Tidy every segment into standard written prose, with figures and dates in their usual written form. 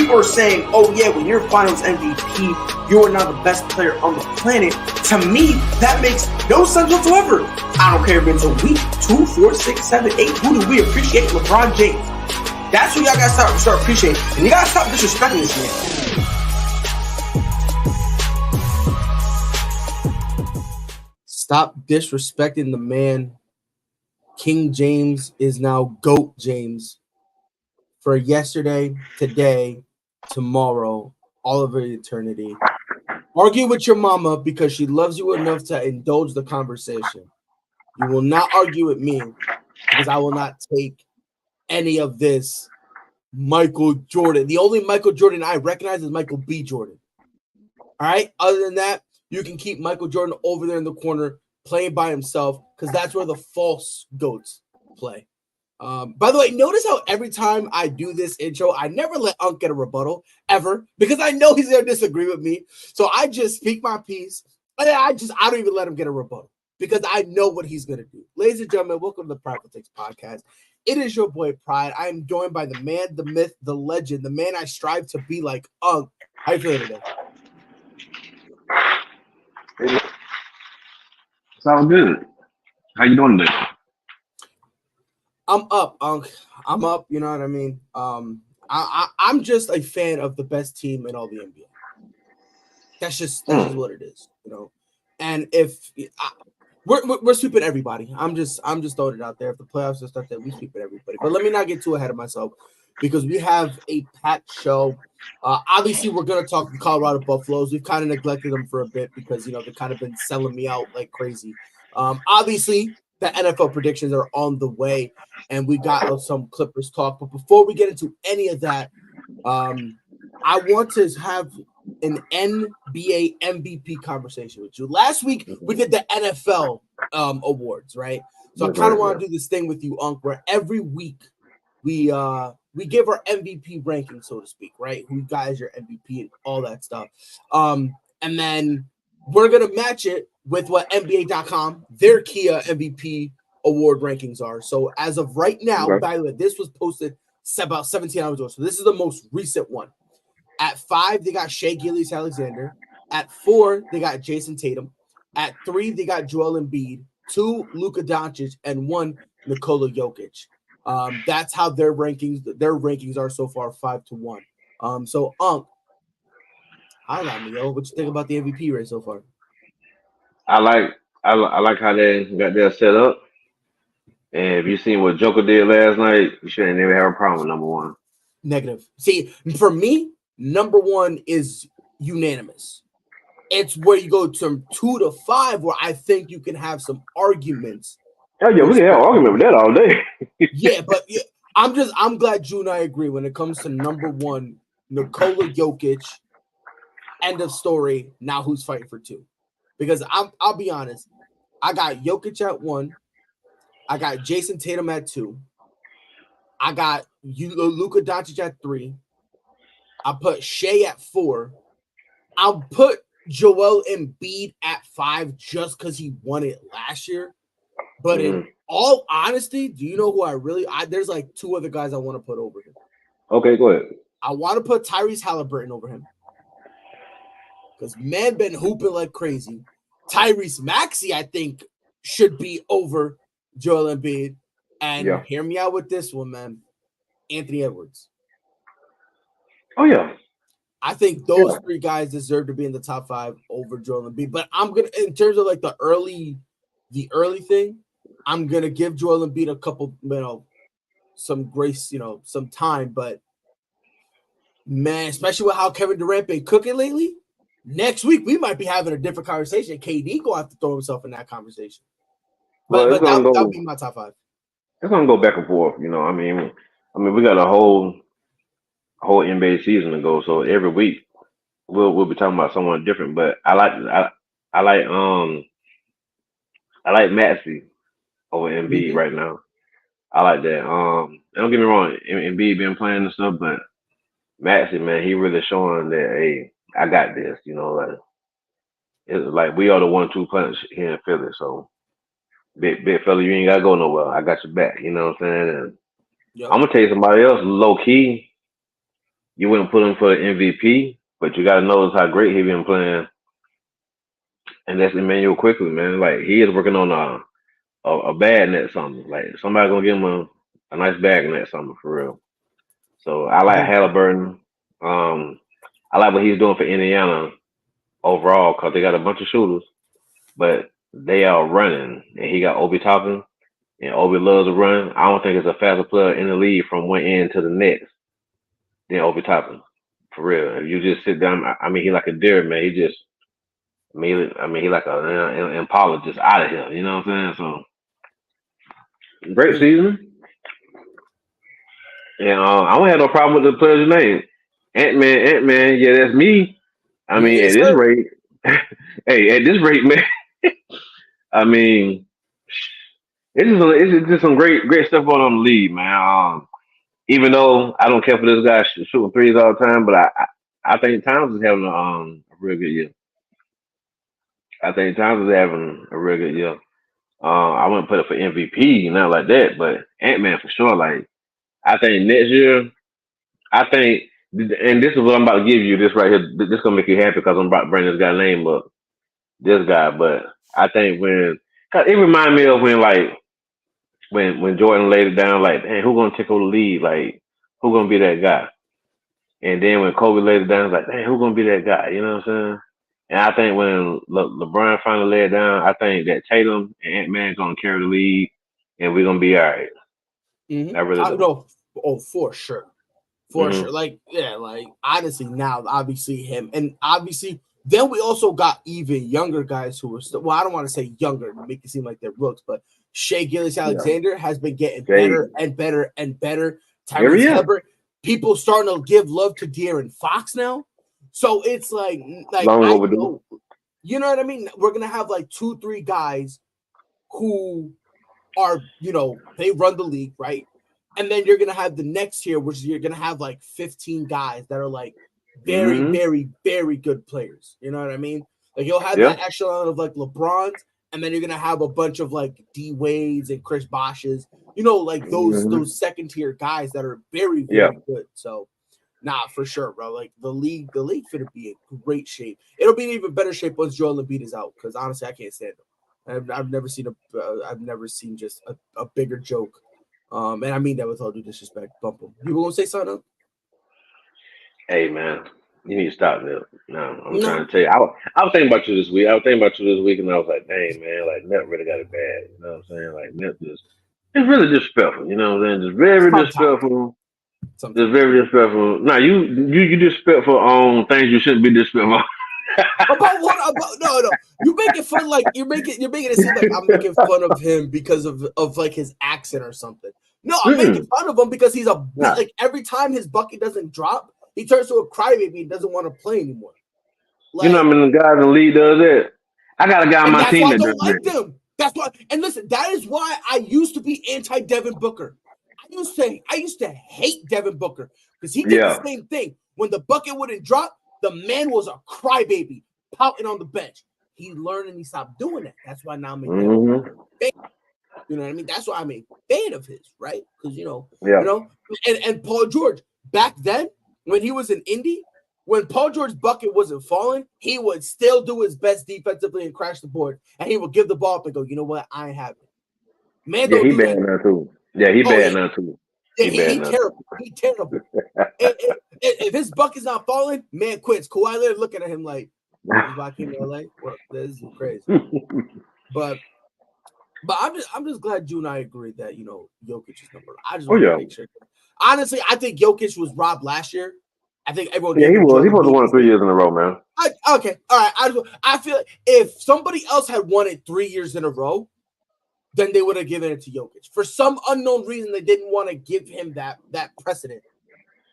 people are saying, oh yeah, when you're finals MVP, you are now the best player on the planet. To me, that makes no sense whatsoever. I don't care if it's a week, 2, 4, 6, 7, 8. Who do we appreciate? LeBron James. That's who y'all gotta start appreciating. And you gotta stop disrespecting this man. Stop disrespecting the man. King James is now GOAT James for yesterday, today, tomorrow, all of eternity. Argue with your mama because she loves you enough to indulge the conversation. You will not argue with me because I will not take any of this Michael Jordan. The only Michael Jordan I recognize is Michael B. Jordan. All right? Other than that, you can keep Michael Jordan over there in the corner playing by himself because that's where the false GOATs play. By the way, notice how every time I do this intro, I never let Unc get a rebuttal ever because I know he's going to disagree with me. So I just speak my piece and I don't even let him get a rebuttal because I know what he's going to do. Ladies and gentlemen, welcome to the Prideful podcast. It is your boy Pride. I am joined by the man, the myth, the legend, the man I strive to be like Unc. How you feeling today? Sounds good. How you doing today? I'm up, Unc. I'm up. You know what I mean? I'm just a fan of the best team in all the NBA. That's just what it is, you know. And if we're sweeping everybody, I'm just throwing it out there. If the playoffs are stuff that we sweeping everybody, but let me not get too ahead of myself because we have a packed show. Obviously, we're gonna talk Colorado Buffaloes. We've kind of neglected them for a bit because they've kind of been selling me out like crazy. Obviously, the NFL predictions are on the way, and we got some Clippers talk. But before we get into any of that, I want to have an NBA MVP conversation with you. Last week, we did the NFL awards, right? So I kind of want to do this thing with you, Unc, where every week we give our MVP ranking, so to speak, right? Who guys your MVP and all that stuff. And then we're going to match it with what NBA.com, their Kia MVP award rankings are. So as of right now, by the way, this was posted about 17 hours ago. So this is the most recent one. At 5, they got Shai Gilgeous-Alexander. At 4, they got Jason Tatum. At 3, they got Joel Embiid. 2, Luka Doncic. And 1, Nikola Jokic. That's how their rankings are so far, 5-1. So, Unc, I don't know, yo. What you think about the MVP race so far? I like how they got their set up. And if you seen what Joker did last night, you shouldn't never have a problem with number one. Negative. See, for me, number one is unanimous. It's where you go from 2 to 5 where I think you can have some arguments. Oh yeah, we can have an argument with that all day. Yeah, but I'm glad you and I agree when it comes to number one, Nikola Jokic. End of story. Now who's fighting for 2? Because I'll be honest, I got Jokic at 1, I got Jason Tatum at 2, I got Luka Doncic at 3, I put Shai at 4, I'll put Joel Embiid at 5 just because he won it last year. But in all honesty, do you know who there's like 2 other guys I want to put over him. Okay, go ahead. I want to put Tyrese Halliburton over him. Because man been hooping like crazy. Tyrese Maxey, I think, should be over Joel Embiid. And hear me out with this one, man. Anthony Edwards. Oh, yeah. I think those 3 guys deserve to be in the top 5 over Joel Embiid. But I'm going to, in terms of like the early thing, I'm going to give Joel Embiid a couple, some grace, some time. But, man, especially with how Kevin Durant been cooking lately, next week we might be having a different conversation. KD going to have to throw himself in that conversation. But that would be my top 5. It's going to go back and forth, I mean, we got a whole NBA season to go, so every week we'll be talking about someone different. But I like Maxey over Embiid right now. I like that. Don't get me wrong, Embiid been playing and stuff, but Maxey, man, he really showing that, hey, I got this. Like it's like we are the 1-2 punch here in Philly. So big fella, you ain't gotta go nowhere. I got your back. You know what I'm saying? And I'm gonna tell you somebody else, low key. you wouldn't put him for MVP, but you got to notice how great he been playing, and that's Emmanuel quickly, man. Like he is working on a bag next summer. Like somebody gonna give him a nice bag next summer for real. So I like Mhm. Halliburton. Um, I like what he's doing for Indiana overall because they got a bunch of shooters, but they are running, and he got Obi Toppin, and Obi loves to run. I don't think it's a faster player in the league from one end to the next than Obi Toppin. For real, if you just sit down, I mean, he like a deer, man. He just, I mean, he like an impala just out of here. You know what I'm saying? So great Mm. season, and I don't have no problem with the player's name. Ant Man, yeah, that's me. I mean, Yes, at this sir. rate, hey, at this rate, man. I mean, it's just some great stuff going on in the league, man. Even though I don't care for this guy shooting threes all the time, but I think Towns is having a real good year. I think Towns is having a real good year. I wouldn't put it for MVP, not like that, but Ant Man for sure. Like I think next year, I think, and this is what I'm about to give you. This right here, this gonna make you happy because I'm about to bring this guy name up. This guy, but I think cause it reminded me of when when Jordan laid it down, like, hey, who gonna take over the lead? Like, who gonna be that guy? And then when Kobe laid it down, it's like, hey, who gonna be that guy? You know what I'm saying? And I think when LeBron finally laid it down, I think that Tatum and Ant Man gonna carry the lead, and we're gonna be all right. I really I do. know. Oh, for sure. For Hmm. sure. Like, yeah, like honestly, now obviously him, and obviously then we also got even younger guys who are still, well, I don't want to say younger to make it seem like they're rooks, but Shea Gillis Yeah. Alexander has been getting Jay, better and better and better. every Tyrese year, Halliburton, people starting to give love to De'Aaron Fox now. So it's like long I overdue. know, you know what I mean? We're gonna have like 2, 3 guys who are, they run the league, right? And then you're gonna have the next year, which is you're gonna have like 15 guys that are like very, Hmm. very, very good players. You know what I mean? Like you'll have Yeah. that echelon of like LeBrons, and then you're gonna have a bunch of like D Wades and Chris Bosches, like those Hmm. those second tier guys that are very, Yeah. very good. So nah, for sure, bro. Like the league finna be in great shape. It'll be in even better shape once Joel Embiid is out. Because honestly, I can't stand him. I've never seen just a bigger joke. And I mean that with all due disrespect. Bump him. You gonna say something? Hey man, you need to stop that. No, I'm trying No. to tell you. I was thinking about you this week. I was thinking about you this week, and I was like, dang man, like Net really got it bad. You know what I'm saying? Like Net just it's really disrespectful. You know what I'm saying? Just very Sometimes. disrespectful. Just Sometimes. very disrespectful. Now you disrespectful on things you shouldn't be disrespectful. About what? About no. You make it fun like you're making it seem like I'm making fun of him because of like his accent or something. No, I'm making Mm-mm. fun of him because he's a bit Nah. like every time his bucket doesn't drop, he turns to a crybaby and doesn't want to play anymore. You know how Like, many guys in the league does that? I got a guy on and my that's why team I that don't does like that. them. That's why. And listen, that is why I used to be anti Devin Booker. I used to hate Devin Booker because he did the Yeah. same thing. When the bucket wouldn't drop, the man was a crybaby, pouting on the bench. He learned and he stopped doing that. That's why now I'm a Devin Hmm. Booker fan. You know what I mean? That's why I'm a fan of his, right? Because Yeah. and Paul George back then when he was in Indy, when Paul George's bucket wasn't falling, he would still do his best defensively and crash the board, and he would give the ball up and go, you know what? I ain't having it. Man, Yeah, don't he do bad that. now too. Yeah, he Oh bad yeah, now too. yeah, He he bad now too. terrible. He terrible. If his bucket's not falling, man quits. Kawhi Leonard looking at him like, this is why I came to LA. What? This is crazy. But I'm just glad you and I agree that Jokic is number. I just Oh wanted to yeah. make sure. Honestly, I think Jokic was robbed last year. I think everyone Yeah, gave he him was. Joel He was the Embiid one because 3 years in a row, man. okay, all right. I feel like if somebody else had won it 3 years in a row, then they would have given it to Jokic. For some unknown reason, they didn't want to give him that precedent,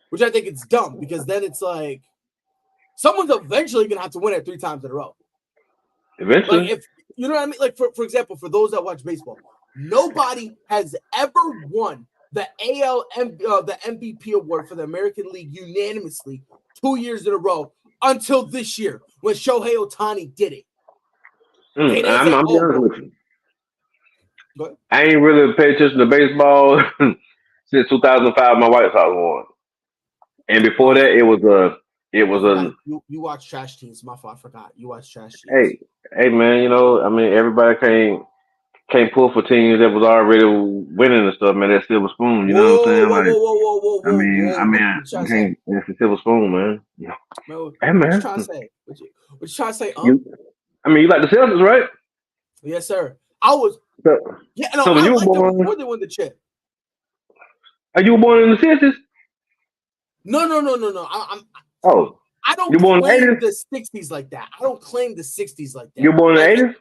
which I think it's dumb because then it's like someone's eventually gonna have to win it 3 times in a row. Like Eventually. if you know what I mean. Like for example, for those that watch baseball, nobody has ever won the MVP award for the American League unanimously 2 years in a row until this year when Shohei Ohtani did it. They didn't say, I'm be "Oh honest well." with you. Go ahead. I ain't really paid attention to baseball since 2005. My White Sox won. And before that, it was a You watch trash teams. My fault. I forgot. You watch trash teams. hey man, I mean everybody can't pull for teams that was already winning and stuff, man. That silver spoon, you know what I'm Whoa, saying? whoa, Like whoa, whoa, whoa, whoa, I whoa, mean whoa. I What mean you trying you to say? can't it's a silver spoon, man. Man, Hey what you man. trying to say? What you trying to say? You I mean you like the Celtics, right? Yes, sir. I was. So, Yeah, no, so when I you were liked them born, before they won the chip. are you born in the sixties? No, no, no, no, no. Oh, I don't you born in the claim eighties? the '60s like that. I don't claim the '60s like You that. born in the Like eighties?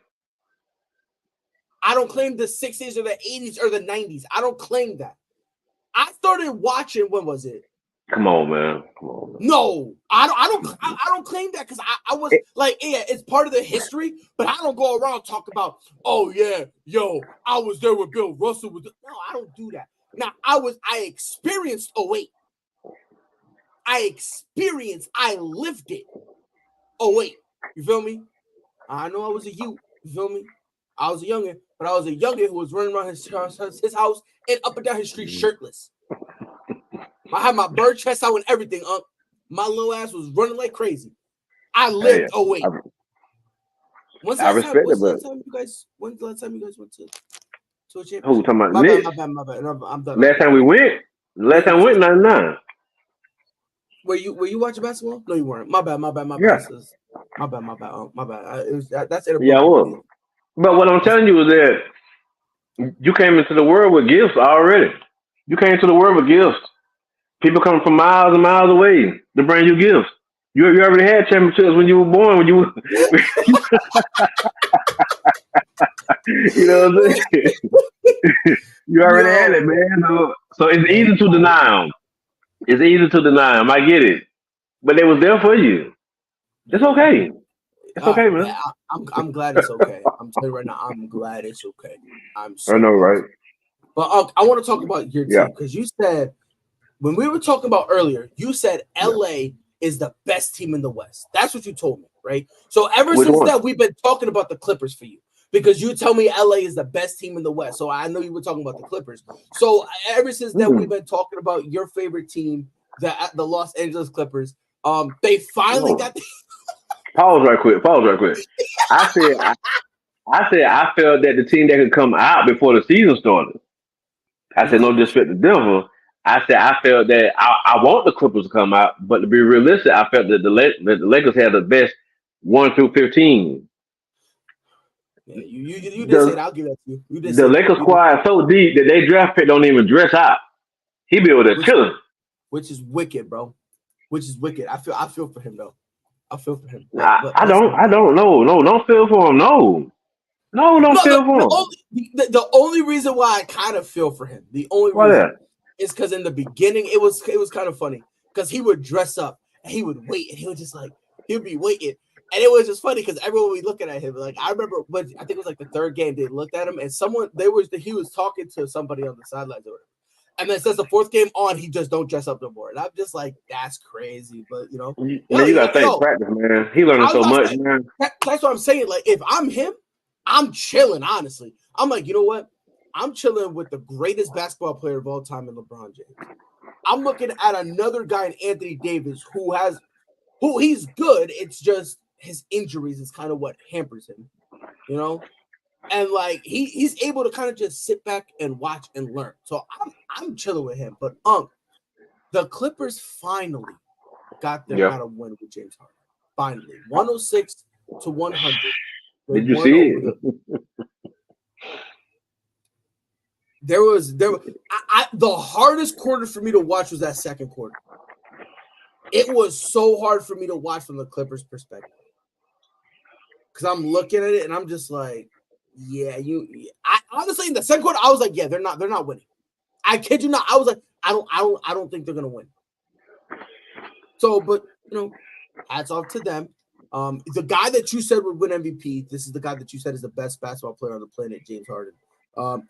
I don't claim the '60s or the '80s or the '90s. I don't claim that. I started watching. When was it? Come on, man. Come on, man. No, I don't claim that because I was like, yeah, it's part of the history, but I don't go around talk about, oh yeah, yo, I was there with Bill Russell. No, I don't do that. Now I experienced '08. I lived it. '08. You feel me? I know I was a youth. You feel me? I was a youngin, but I was a youngin who was running around his house and up and down his street shirtless. I had my bird chest out and everything. My little ass was running like crazy. I Hey, lived '08. When's the I last time? respect it, When's the but last time you guys? When's the last time you guys went to a who championship? talking about My bad. Knicks? My bad. My bad. No, I'm done. I'm Last done. time we went, last time we went 99. Were you watching basketball? No, you weren't. My bad. My bad. My bad. Yeah, Sis. My bad. My bad. My bad. It was that's yeah, I inappropriate of me. was. But what I'm telling you is that you came into the world with gifts already. You came to the world with gifts. People come from miles and miles away to bring you gifts. You already had championships when you were born. When you were, you know what I'm saying? You already had it, Yo, man. So it's man, easy to deny them. It's easy to deny them. I get it, but they was there for you. It's yeah. okay. It's okay, Man, man. I'm glad it's okay. I'm telling you right now, I'm glad it's okay. I'm I so know, glad. right? But I want to talk about your Yeah, team because you said when we were talking about earlier, you said yeah. LA is the best team in the West. That's what you told me, right? So ever Which since one? that, we've been talking about the Clippers for you because you tell me LA is the best team in the West. So I know you were talking about the Clippers. So ever since then, we've Mm-mm. been talking about your favorite team, the Los Angeles Clippers. They finally No. got the Pause right quick. Pause right quick. I said, I said, I felt that the team that could come out before the season started. I the said, no Clippers, disrespect to Denver. I said, I felt that I want the Clippers to come out, but to be realistic, I felt that that the Lakers had the best 1 through 15. yeah, you did say that. The I'll give that to you. You did the say that. Lakers You did, squad is so deep that they draft pick don't even dress out. He be able to which kill us. which is wicked, bro. Which is wicked. I feel for him though. I feel for him. But I, but I listen, don't I don't know. No, don't feel for him. No. No, don't no, feel for him. the only reason why I kind of feel for him, the only Why reason that? is because in the beginning it was kind of funny because he would dress up and he would wait and he would just like he would be waiting and it was just funny because everyone would be looking at him like I remember when I think it was like the third game they looked at him and he was talking to somebody on the sidelines or whatever. And then since the fourth game on, he just don't dress up no more. And I'm just like, that's crazy. But Man, you gotta think practice, man. He learning I was so about to much, say man. that's what I'm saying. Like, if I'm him, I'm chilling. Honestly, I'm like, you know what? I'm chilling with the greatest basketball player of all time in LeBron James. I'm looking at another guy in Anthony Davis who he's good. It's just his injuries is kind of what hampers him, you know. And like he's able to kind of just sit back and watch and learn. So I'm chilling with him. But the Clippers finally got a win with James Harden. Finally, 106-100. They Did you won see over the. it? The hardest quarter for me to watch was that second quarter. It was so hard for me to watch from the Clippers' perspective because I'm looking at it and I'm just like, yeah, I honestly in the second quarter I was like, yeah, they're not winning. I kid you not. I was like, I don't think they're gonna win. So, but hats off to them. The guy that you said would win MVP, this is the guy that you said is the best basketball player on the planet, James Harden.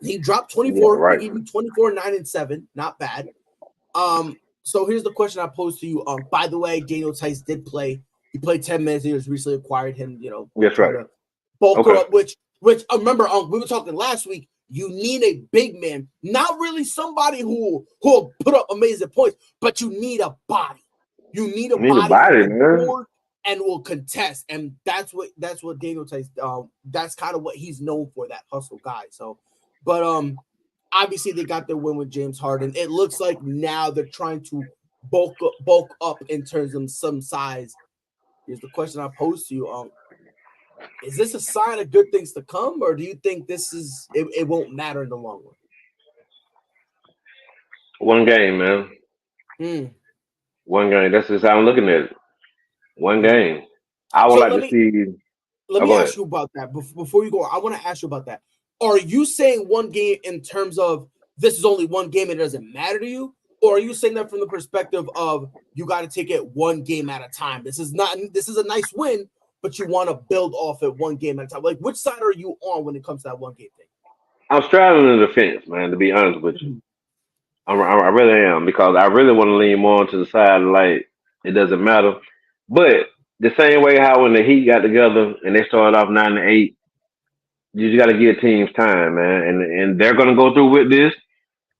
He dropped Yeah, 24. He right. gave you 24, 9, and 7. Not bad. So here's the question I posed to you. By the way, Daniel Tice did play. He played 10 minutes. He was recently acquired him, That's try right. to bulk her Okay. up, which remember, we were talking last week. You need a big man, not really somebody who'll put up amazing points, but you need a body. You need a You need a body who body, can man. score and will contest, and that's what Daniel takes. That's kind of what he's known for, that hustle guy. So, but obviously they got their win with James Harden. It looks like now they're trying to bulk up in terms of some size. Here's the question I pose to you: is this a sign of good things to come, or do you think this is it won't matter in the long run? One game, man. Hmm. One game. That's just how I'm looking at it. One Hmm. game. I would So like to see. let Oh, me go ahead. ask you about that before you go. I want to ask you about that. Are you saying one game in terms of this is only one game and it doesn't matter to you, or are you saying that from the perspective of you got to take it one game at a time? This is a nice win, but you want to build off it one game at a time. Like, which side are you on when it comes to that one game thing? I'm straddling the fence, man. To be honest with you, Mhm. I really am because I really want to lean more to the side of like it doesn't matter. But the same way how when the Heat got together and they started off 9-8, you just got to give teams time, man, and they're gonna go through with this.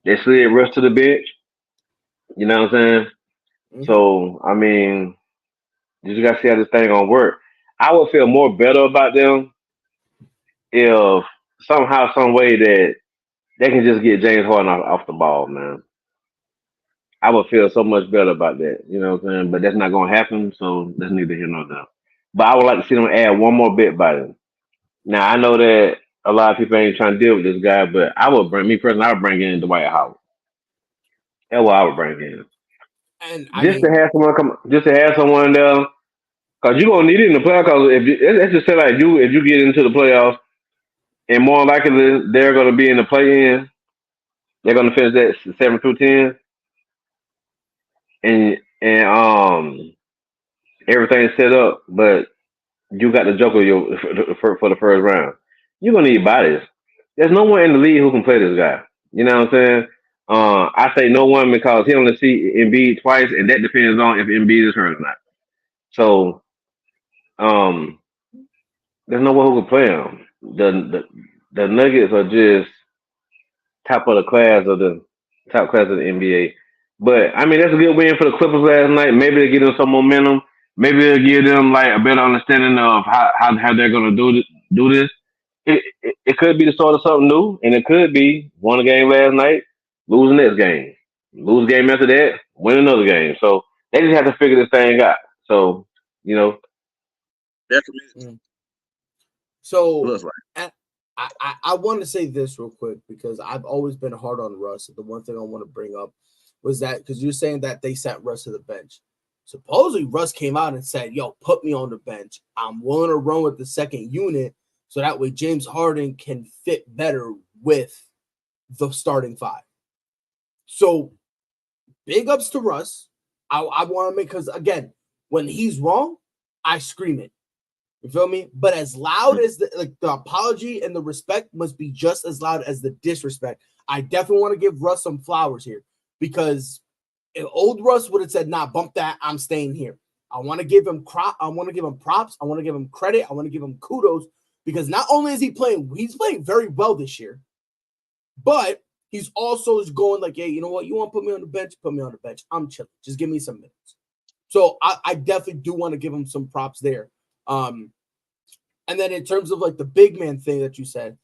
They slid rush to the bench. You know what I'm saying? Mhm. So I mean, you just got to see how this thing gonna work. I would feel more better about them if somehow, some way that they can just get James Harden off the ball, man. I would feel so much better about that. You know what I'm saying? But that's not gonna happen, so that's neither here nor there. But I would like to see them add one more bit by them. Now I know that a lot of people ain't trying to deal with this guy, but I would bring me personally. I would bring in Dwight Howard. That's what I would bring in, And I just to mean, have someone come, just to have someone there, cause you gonna need it in the playoffs. Cause let's just say like you, if you get into the playoffs, and more likely they're gonna be in the play-in, they're gonna finish that 7 through 10, and everything's set up, but you got the joker for the first round. You're gonna need bodies. There's no one in the league who can play this guy. You know what I'm saying? I say no one because he only see Embiid twice, and that depends on if Embiid is hurt or not. So um, there's no one who can play him. The Nuggets are just top of the class of the top class of the NBA. But I mean, that's a good win for the Clippers last night. Maybe they give them some momentum. Maybe it'll give them like a better understanding of how they're gonna do this. It could be the start of something new, and it could be won a game last night, lose the next game, lose a game after that, win another game. So they just have to figure this thing out. So you know, that's what mm. it So looks like. I want to say this real quick because I've always been hard on Russ. The one thing I want to bring up was that because you're saying that they sent Russ to the bench. Supposedly Russ came out and said, "Yo, put me on the bench. I'm willing to run with the second unit, so that way James Harden can fit better with the starting five." So big ups to Russ. I want to make, because again, when he's wrong, I scream it. You feel me? But as loud as the apology and the respect must be just as loud as the disrespect. I definitely want to give Russ some flowers here, because if old Russ would have said, "Nah, bump that, I'm staying here." I want to give him I want to give him props. I want to give him credit. I want to give him kudos, because not only is he's playing very well this year, but he's also is going like, "Hey, you know what? You want to put me on the bench? Put me on the bench. I'm chilling. Just give me some minutes." So I definitely do want to give him some props there. Um, and then in terms of like the big man thing that you said,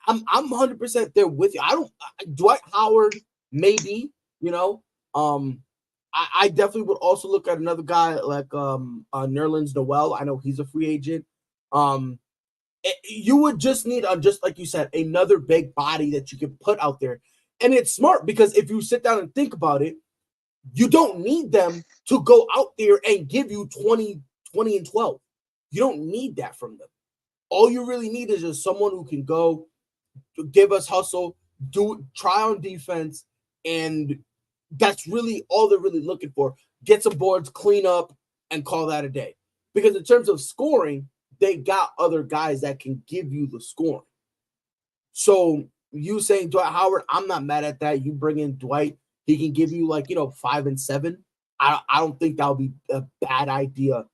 I'm 100% there with you. I don't Dwight Howard maybe, you know. I definitely would also look at another guy like Nerlens Noel. I know he's a free agent. You would just need just like you said, another big body that you can put out there. And it's smart, because if you sit down and think about it, you don't need them to go out there and give you 20 and 12. You don't need that from them. All you really need is just someone who can go give us hustle, try on defense, and that's really all they're really looking for. Get some boards, clean up, and call that a day. Because in terms of scoring, they got other guys that can give you the scoring. So you saying Dwight Howard, I'm not mad at that. You bring in Dwight, he can give you 5 and 7. I don't think that would be a bad idea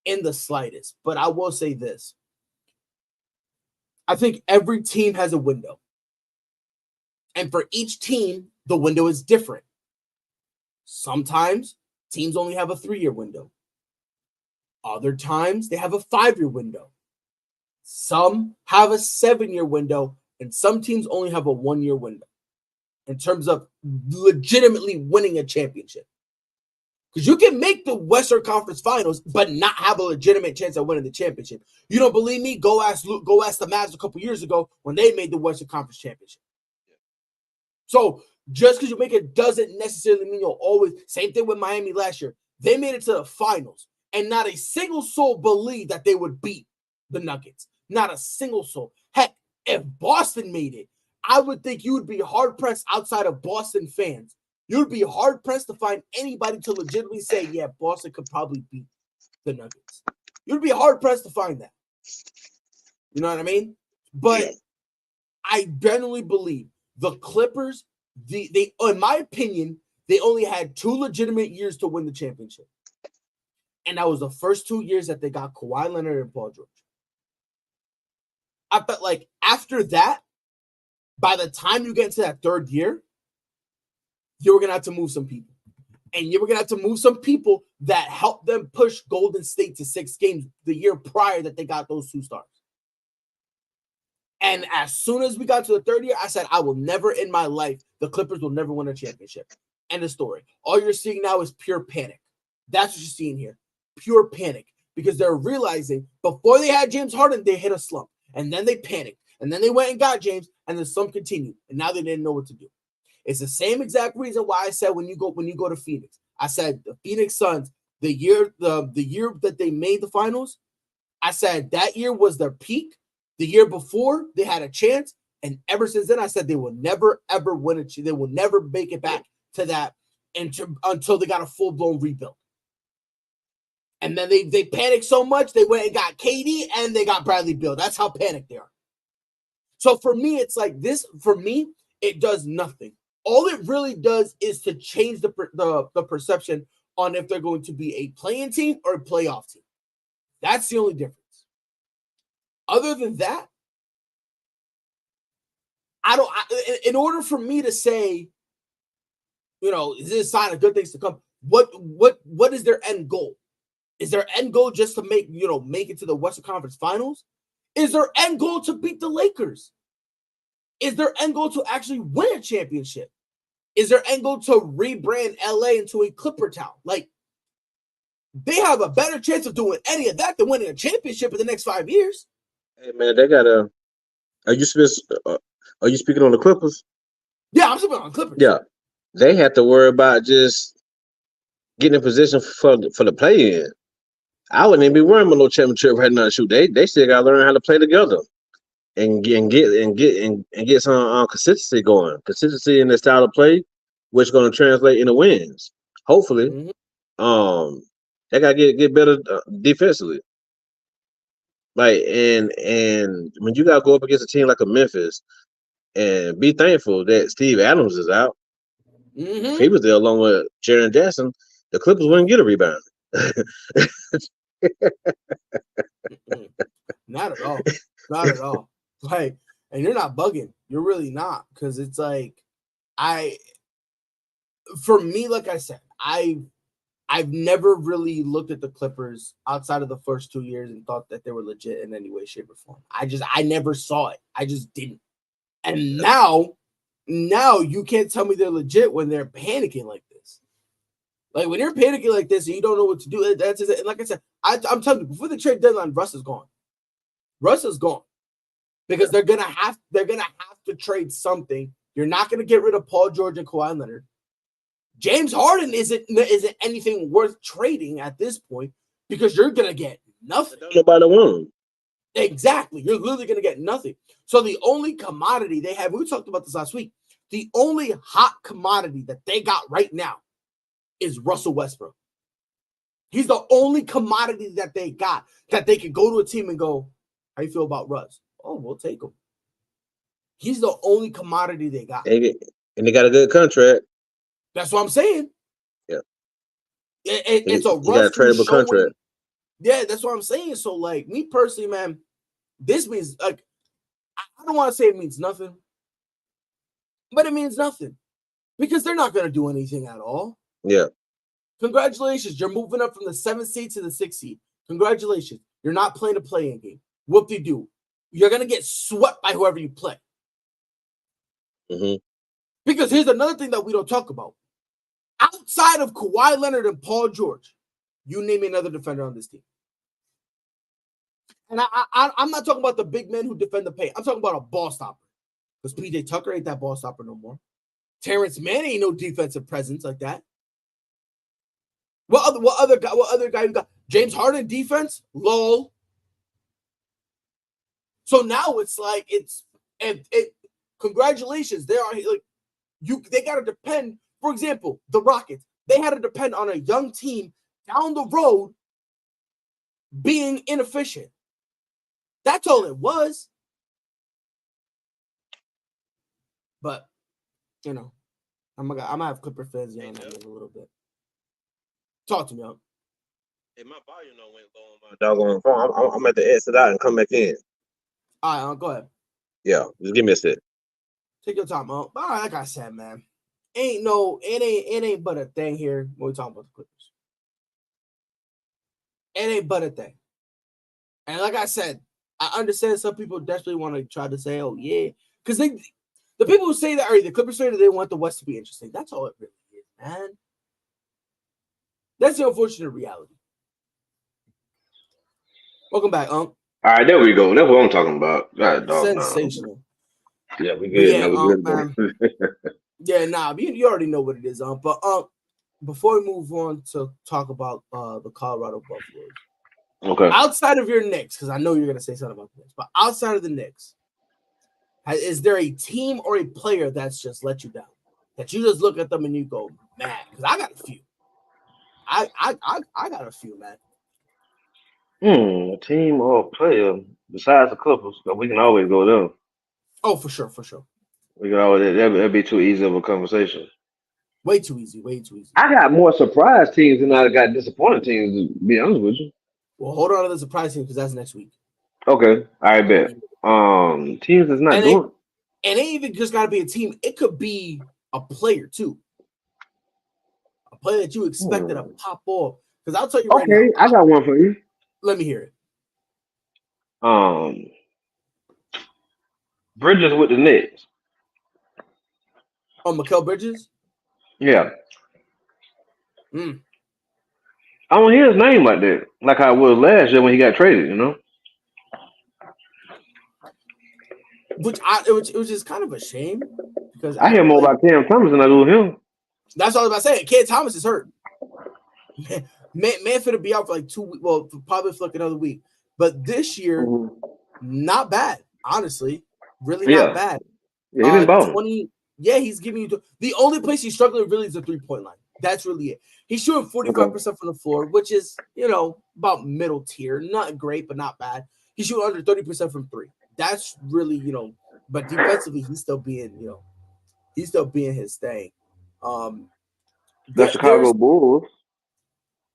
in the slightest. But I will say this: I think every team has a window. And for each team, the window is different. Sometimes Teams only have a 3-year window. Other times, they have a 5-year window. Some have a 7-year window, and some teams only have a 1-year window in terms of legitimately winning a championship. Because you can make the Western Conference Finals, but not have a legitimate chance at winning the championship. You don't believe me? Go ask the Mavs a couple years ago when they made the Western Conference Championship. So just because you make it doesn't necessarily mean you'll always. Same thing with Miami last year. They made it to the finals, and not a single soul believed that they would beat the Nuggets. Not a single soul. Heck, if Boston made it, I would think you would be hard-pressed outside of Boston fans. You'd be hard-pressed to find anybody to legitimately say, yeah, Boston could probably beat the Nuggets. You'd be hard-pressed to find that. You know what I mean? But I genuinely believe the Clippers, they in my opinion, they only had 2 legitimate years to win the championship. And that was the first 2 years that they got Kawhi Leonard and Paul George. I felt like after that, by the time you get into that 3rd year, you were going to have to move some people. And you were going to have to move some people that helped them push Golden State to 6 games the year prior that they got those 2 stars. And as soon as we got to the 3rd year, I said, I will never in my life, the Clippers will never win a championship. End of story. All you're seeing now is pure panic. That's what you're seeing here. Pure panic. Because they're realizing before they had James Harden, they hit a slump. And then they panicked. And then they went and got James, and the slump continued. And now they didn't know what to do. It's the same exact reason why I said when you go to Phoenix, I said the Phoenix Suns, the year that they made the finals, I said that year was their peak. The year before, they had a chance, and ever since then, I said they will never ever win it. They will never make it back to that until they got a full blown rebuild. And then they panicked so much they went and got KD and they got Bradley Beal. That's how panicked they are. So for me, it's like this. For me, it does nothing. All it really does is to change the perception on if they're going to be a play-in team or a playoff team. That's the only difference. Other than that, in order for me to say, is this a sign of good things to come? What is their end goal? Is their end goal just to make it to the Western Conference Finals? Is their end goal to beat the Lakers? Is their end goal to actually win a championship? Is their end goal to rebrand LA into a Clipper town? Like, they have a better chance of doing any of that than winning a championship in the next 5 years. Hey man, they got a. Are you speaking on the Clippers? Yeah, I'm speaking on Clippers. Yeah, they have to worry about just getting in position for the play-in. I wouldn't even be worrying about no championship right now. Shoot, they still got to learn how to play together and get some consistency going. Consistency in their style of play, which is going to translate into wins. Hopefully, they got to get better defensively. Like and when you got to go up against a team like a Memphis, and be thankful that Steve Adams is out. If he was there along with Jaren Jackson, the Clippers wouldn't get a rebound. Not at all. Not at all. Like, and you're not bugging. You're really not, because it's like for me, like I said, I've never really looked at the Clippers outside of the first 2 years and thought that they were legit in any way, shape, or form. I never saw it. I just didn't. And now you can't tell me they're legit when they're panicking like this. Like, when you're panicking like this and you don't know what to do, that's just, and like I said, I'm telling you, before the trade deadline, Russ is gone. Russ is gone. Because they're gonna have to trade something. You're not gonna get rid of Paul George and Kawhi Leonard. James Harden isn't anything worth trading at this point, because you're gonna get nothing. Nobody want him. Exactly. You're literally gonna get nothing. So the only commodity they have, we talked about this last week, the only hot commodity that they got right now is Russell Westbrook. He's the only commodity that they got that they could go to a team and go, how you feel about Russ? Oh, we'll take him. He's the only commodity they got. And they got a good contract. That's what I'm saying. Yeah. It's a you got a tradable contract. Yeah, that's what I'm saying. So, like, me personally, man, this means, like, I don't want to say it means nothing, but it means nothing, because they're not going to do anything at all. Yeah. Congratulations, you're moving up from the 7th seed to the 6th seed. Congratulations, you're not playing a play-in game. What do you do? You're gonna get swept by whoever you play. Mm-hmm. Because here's another thing that we don't talk about. Outside of Kawhi Leonard and Paul George, you name another defender on this team. And I'm not talking about the big men who defend the paint. I'm talking about a ball stopper. Because PJ Tucker ain't that ball stopper no more. Terrence Mann ain't no defensive presence like that. What other guy you got? James Harden defense? Lol. So now it's like congratulations. They are like they gotta depend. For example, the Rockets, they had to depend on a young team down the road being inefficient. That's all it was. But I'm gonna have Clipper fans yelling at me a little bit. Talk to me, up. Hey, my volume don't went low on my doggone phone. I'm at the exit out and come back in. All right, go ahead. Yeah, just give me a sec. Take your time, up. All right, like I said, man, it ain't but a thing here when we talk about the Clippers. It ain't but a thing. And like I said, I understand some people desperately want to try to say, "Oh yeah," because the people who say that are the Clippers say that they want the West to be interesting. That's all it really is, man. That's the unfortunate reality. Welcome back, Unc. All right, there we go. That's what I'm talking about. God, dog, Sensational. Yeah, we good. Yeah, We good. Yeah, you already know what it is, But before we move on to talk about the Colorado Buffaloes, Okay. outside of your Knicks, because I know you're gonna say something about the Knicks, but outside of the Knicks, is there a team or a player that's just let you down? That you just look at them and you go, man, because I got a few. I got a few, man. A team or player besides the Clippers, but we can always go there. Oh, for sure. We can always that'd be too easy of a conversation. Way too easy. I got more surprise teams than I got disappointing teams, to be honest with you. Well, hold on to the surprise team because that's next week. Okay, I bet. Teams that's not doing. And it even just got to be a team. It could be a player too. A player that you expected to pop off. Because I'll tell you right now. Okay, I got one for you. Let me hear it. Bridges with the Knicks. Oh, Mikal Bridges? Yeah. I don't hear his name like that, like I was last year when he got traded. Which it was just kind of a shame because I hear more about Cam Thomas than I do him. That's all I was about to say. Cam Thomas is hurt. Man finna be out for like 2 weeks. Well, probably for like another week. But this year, not bad. Honestly, really not bad. Yeah, he's been balling. He's giving you the only place he's struggling really is the 3-point line. That's really it. He's shooting 45% from the floor, which is about middle tier. Not great, but not bad. He's shooting under 30% from 3. That's really but defensively he's still being his thing. The Chicago Bulls.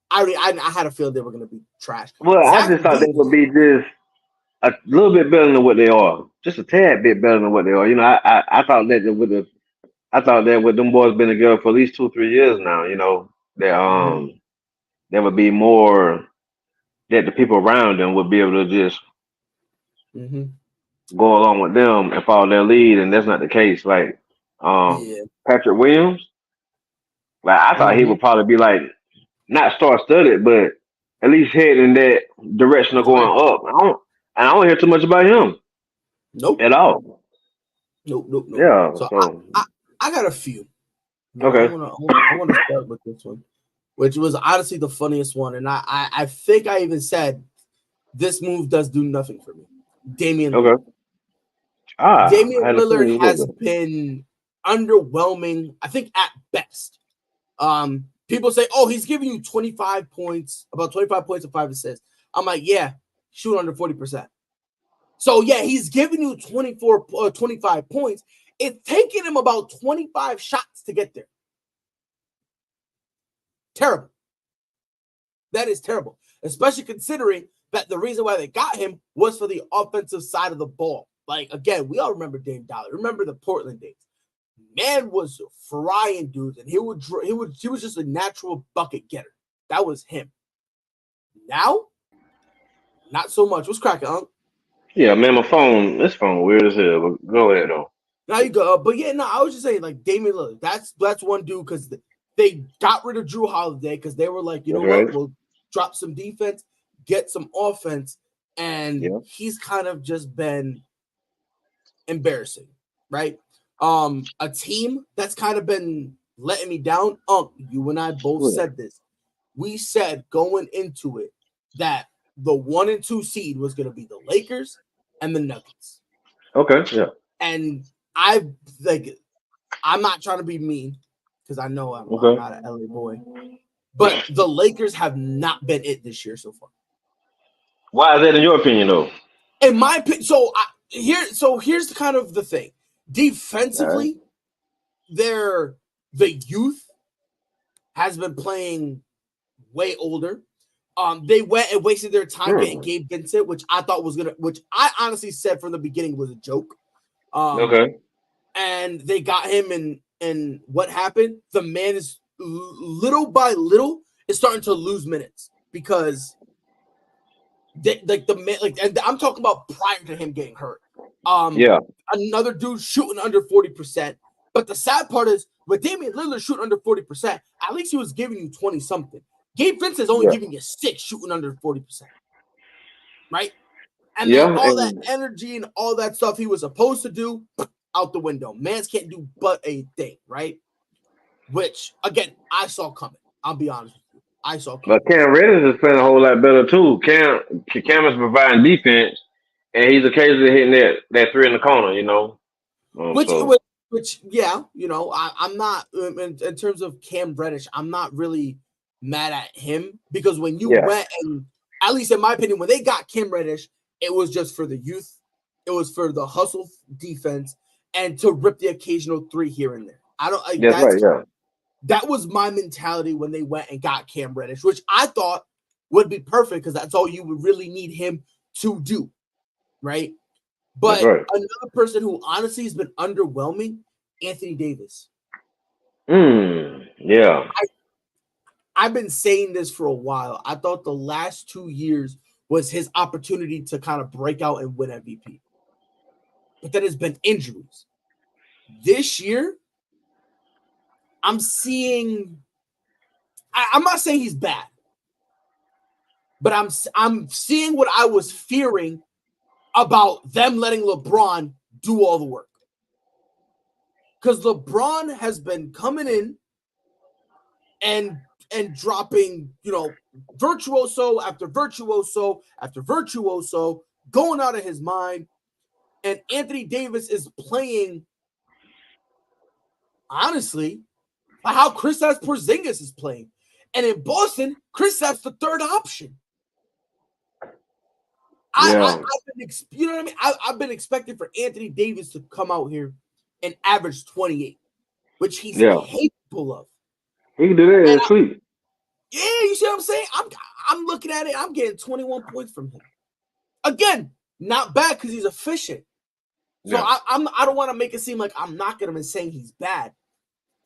I had a feeling they were going to be trash. Well, I just thought they would be just a little bit better than what they are, just a tad bit better than what they are. I thought that with them boys been together for at least 2-3 years now. That there would be more that the people around them would be able to just go along with them and follow their lead, and that's not the case. Like Patrick Williams, like I thought he would probably be like not star-studded, but at least head in that direction of going up. I don't hear too much about him. Nope. At all. Nope. Yeah. So I got a few. Okay. I want to start with this one, which was honestly the funniest one, and I think I even said this move does do nothing for me. Damian Lillard. Damian Lillard has been underwhelming, I think, at best. People say, "Oh, he's giving you 25 points, about 25 points and 5 assists." I'm like, "Yeah, shoot under 40%." So yeah, he's giving you 25 points. It's taking him about 25 shots to get there. Terrible. That is terrible, especially considering that the reason why they got him was for the offensive side of the ball. Like, again, we all remember Dame Dollar. Remember the Portland days. Man was frying dudes, and he was just a natural bucket getter. That was him. Now, not so much. What's cracking, Unc? Yeah, man, this phone weird as hell. But go ahead though. Now you go, but yeah, no, I was just saying, like Damian Lillard. That's one dude because they got rid of Drew Holiday because they were like, you know what, we'll drop some defense, get some offense, and he's kind of just been embarrassing, right? A team that's kind of been letting me down. You and I both said this. We said going into it that the 1 and 2 seed was going to be the Lakers and the Nuggets. Okay, yeah. And I'm not trying to be mean because I know I'm not an LA boy, but the Lakers have not been it this year so far. Why is that in your opinion, though? In my opinion, here's kind of the thing. Defensively, the youth has been playing way older. They went and wasted their time getting Gabe Vincent, which I thought which I honestly said from the beginning was a joke. And they got him, and what happened? The man is little by little is starting to lose minutes because and I'm talking about prior to him getting hurt. Another dude shooting under 40%. But the sad part is with Damian Lillard shooting under 40%, at least he was giving you 20 something. Gabe Vincent is only giving you 6 shooting under 40%. Right? And then all that energy and all that stuff he was supposed to do out the window. Mans can't do but a thing, right? Which again, I saw coming. I'll be honest with you. I saw coming. But Cam Reddish is playing a whole lot better too. Cam is providing defense, and he's occasionally hitting that 3 in the corner, you know. Which yeah, you know, I'm not in terms of Cam Reddish, I'm not really mad at him because when you went and at least in my opinion, when they got Cam Reddish, it was just for the youth, it was for the hustle defense, and to rip the occasional 3 here and there. That was my mentality when they went and got Cam Reddish, which I thought would be perfect because that's all you would really need him to do, right? But another person who honestly has been underwhelming, Anthony Davis. I've been saying this for a while. I thought the last 2 years was his opportunity to kind of break out and win MVP. But then it's been injuries. This year, I'm seeing I'm not saying he's bad, but I'm seeing what I was fearing about them letting LeBron do all the work. Because LeBron has been coming in and dropping, you know, virtuoso after virtuoso after virtuoso, going out of his mind. And Anthony Davis is playing, honestly, how Kristaps Porzingis is playing. And in Boston, Kristaps the third option. I've been, you know what I mean? I've been expecting for Anthony Davis to come out here and average 28, which he's capable of. He can do that in his sleep. Yeah, you see what I'm saying? I'm looking at it. I'm getting 21 points from him. Again, not bad because he's efficient. So I don't want to make it seem like I'm knocking him and saying he's bad.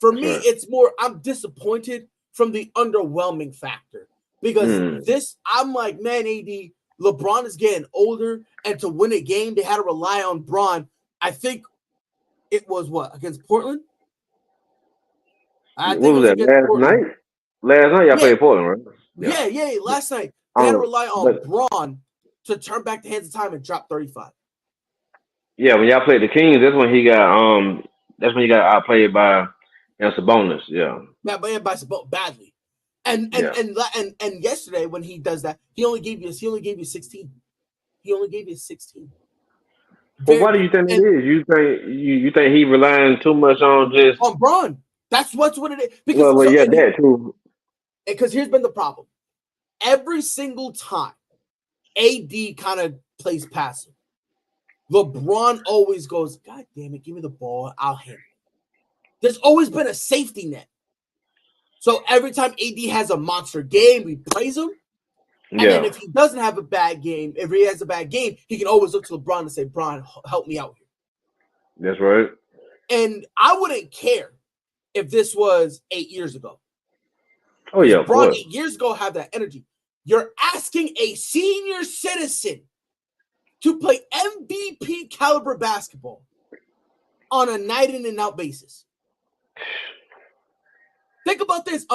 For me, it's more I'm disappointed from the underwhelming factor because I'm like, man, AD, LeBron is getting older, and to win a game, they had to rely on Bron. I think it was against Portland? What was that, last night? Last night y'all played Portland, right? Yeah, last night. They had to rely on Bron to turn back the hands of time and drop 35. Yeah, when y'all played the Kings, that's when he got outplayed by Sabonis. Yeah, by Sabonis badly. And yesterday when he does that, he only gave you 16. He only gave you 16. But why do you think it is? You think he relying too much on Bron? That's what it is. Because that too. Because here's been the problem. Every single time AD kind of plays passive, LeBron always goes, God damn it, give me the ball, I'll handle it. There's always been a safety net. So every time AD has a monster game, we praise him. And then if he doesn't have a bad game, if he can always look to LeBron and say, Bron, help me out here. That's right. And I wouldn't care if this was 8 years ago. Oh yeah, of Braun course. 8 years ago had that energy. You're asking a senior citizen to play MVP caliber basketball on a night in and out basis. Think about this.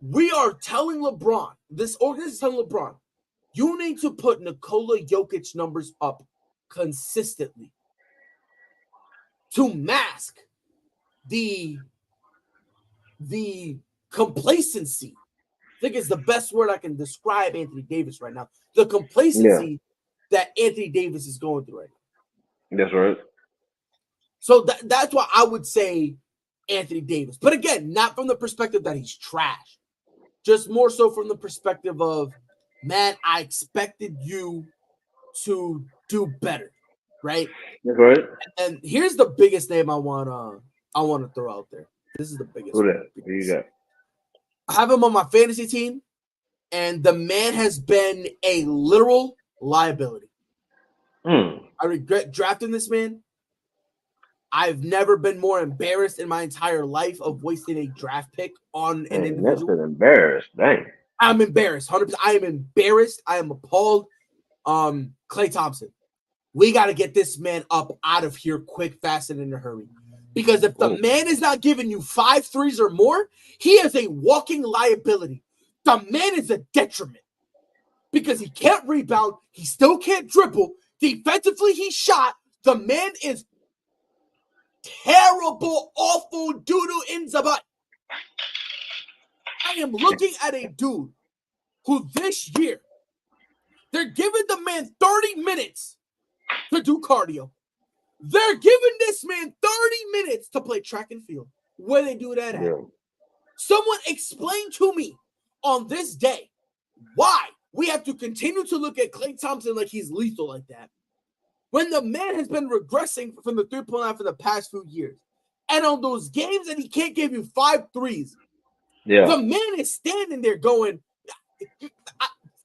We are telling LeBron, this organization is telling LeBron, you need to put Nikola Jokic numbers up consistently to mask the complacency. I think it's the best word I can describe Anthony Davis right now. The complacency that Anthony Davis is going through right now. That's right. So that's why I would say Anthony Davis. But again, not from the perspective that he's trash. Just more so from the perspective of, man, I expected you to do better, right? That's right. And here's the biggest name I want to throw out there. This is the biggest. Who that? Who you got? I have him on my fantasy team, and the man has been a literal liability. I regret drafting this man. I've never been more embarrassed in my entire life of wasting a draft pick on an individual. That's embarrassed. Dang. I'm embarrassed. 100%. I am embarrassed. I am appalled. Klay Thompson. We got to get this man up out of here quick, fast, and in a hurry. Because if the man is not giving you 5 threes or more, he is a walking liability. The man is a detriment. Because he can't rebound. He still can't dribble. Defensively, he shot. The man is terrible, awful doo-doo in the butt. I am looking at a dude who this year, they're giving the man 30 minutes to do cardio. They're giving this man 30 minutes to play track and field. Where they do that at? Yeah. Someone explain to me on this day why we have to continue to look at Klay Thompson like he's lethal like that, when the man has been regressing from the three-point line for the past few years. And on those games that he can't give you 5 threes, the man is standing there going,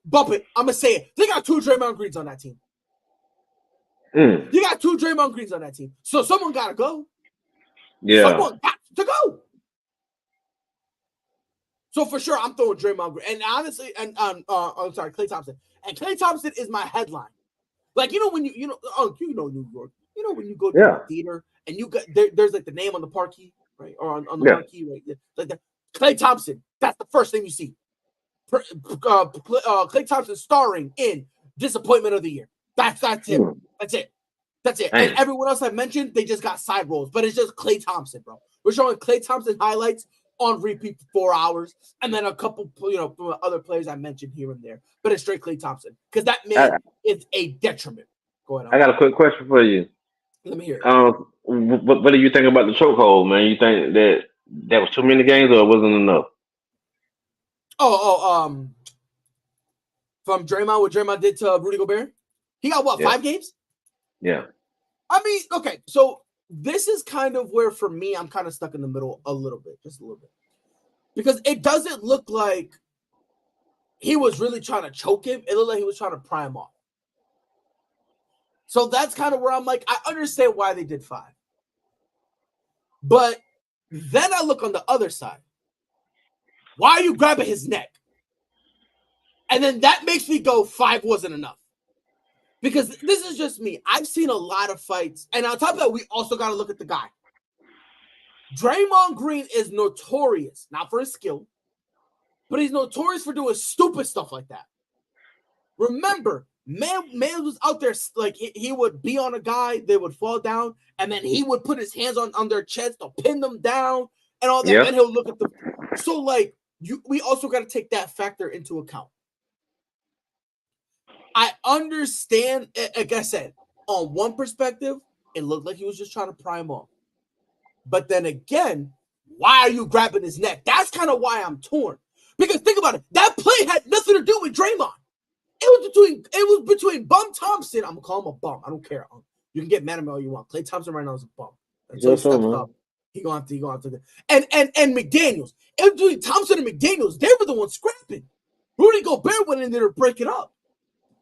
bump it, I'm going to say it. They got 2 Draymond Greens on that team. You got 2 Draymond Greens on that team. So someone got to go. Yeah. Someone got to go. So for sure, I'm throwing Draymond Green. And honestly, Klay Thompson. And Klay Thompson is my headline. Like, when you know New York. When you go to the theater and you got there's like the name on the parquet, right? Or on the marquee, right? Like that. Klay Thompson. That's the first thing you see. Klay Thompson starring in Disappointment of the Year. That's him. That's it. That's it. And everyone else I mentioned, they just got side roles, but it's just Klay Thompson, bro. We're showing Klay Thompson highlights on repeat for 4 hours, and then a couple, other players I mentioned here and there. But it's straight Klay Thompson because that man is a detriment. Go ahead. I got a quick question for you. Let me hear it. What do you think about the chokehold, man? You think that was too many games, or it wasn't enough? From Draymond, what Draymond did to Rudy Gobert, he got what, 5 games? Yeah. I mean, okay, so this is kind of where, for me, I'm kind of stuck in the middle a little bit, just a little bit. Because it doesn't look like he was really trying to choke him. It looked like he was trying to pry him off. So that's kind of where I'm like, I understand why they did 5. But then I look on the other side. Why are you grabbing his neck? And then that makes me go, 5 wasn't enough. Because this is just me. I've seen a lot of fights. And on top of that, we also got to look at the guy. Draymond Green is notorious, not for his skill, but he's notorious for doing stupid stuff like that. Remember, man was out there, like, he would be on a guy, they would fall down, and then he would put his hands on their chest to pin them down and all that. Yep. And he'll look at them. So, like, we also got to take that factor into account. I understand, like I said, on one perspective, it looked like he was just trying to pry him off. But then again, why are you grabbing his neck? That's kind of why I'm torn. Because think about it. That play had nothing to do with Draymond. It was between Bum Thompson. I'm going to call him a bum. I don't care. You can get mad at me all you want. Klay Thompson right now is a bum. Until he steps up, he going to have to. And McDaniels. It was between Thompson and McDaniels. They were the ones scrapping. Rudy Gobert went in there to break it up.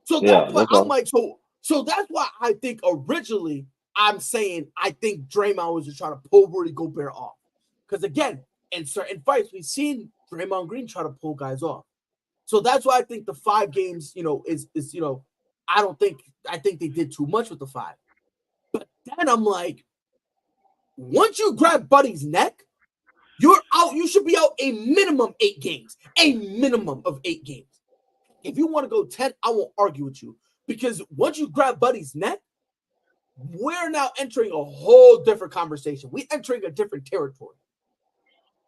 So that's why I'm like, so that's why I think originally I'm saying I think Draymond was just trying to pull Rudy Gobert off. Because again, in certain fights, we've seen Draymond Green try to pull guys off. So that's why I think the 5 games, is I think they did too much with the 5. But then I'm like, once you grab Buddy's neck, you're out. You should be out a minimum 8 games. A minimum of 8 games. If you want to go 10, I won't argue with you. Because once you grab Buddy's neck, we're now entering a whole different conversation. We're entering a different territory.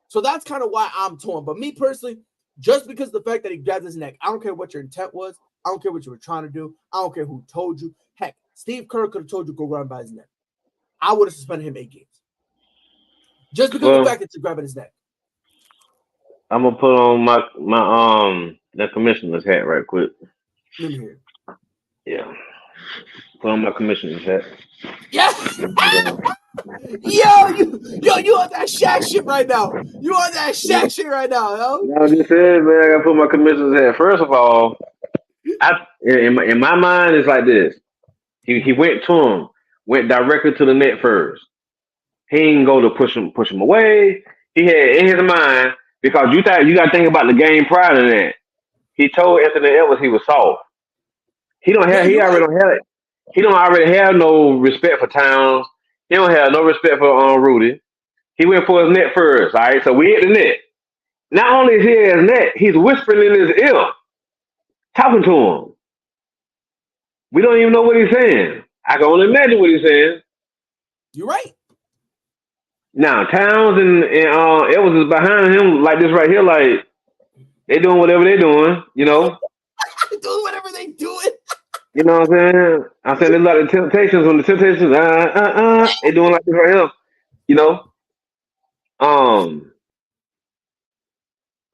So that's kind of why I'm torn. But me personally, just because of the fact that he grabbed his neck, I don't care what your intent was. I don't care what you were trying to do. I don't care who told you. Heck, Steve Kerr could have told you go grab him by his neck. I would have suspended him 8 games. Just because of the fact that you're grabbing his neck. I'm gonna put on my the commissioner's hat right quick. Let me hear it. Yeah. Put on my commissioner's hat. Yeah. you on that Shaq shit right now. You on that Shaq shit right now, yo. I just said, man, I gotta put my commissioner's hat. First of all, in my mind, it's like this. He went to him, went directly to the net first. He didn't go to push him away. He had in his mind, because you gotta think about the game prior to that. He told Anthony Edwards he was soft. He already have no respect for Towns. He don't have no respect for Rudy. He went for his net first. All right, so we hit the net. Not only is he at his net, he's whispering in his ear, talking to him. We don't even know what he's saying. I can only imagine what he's saying. You're right. Now Towns and Edwards is behind him like this right here, like they doing whatever they're doing, doing whatever they doing. You know what I'm saying? I'm saying there's a lot of temptations. When the temptations, they doing like this right here,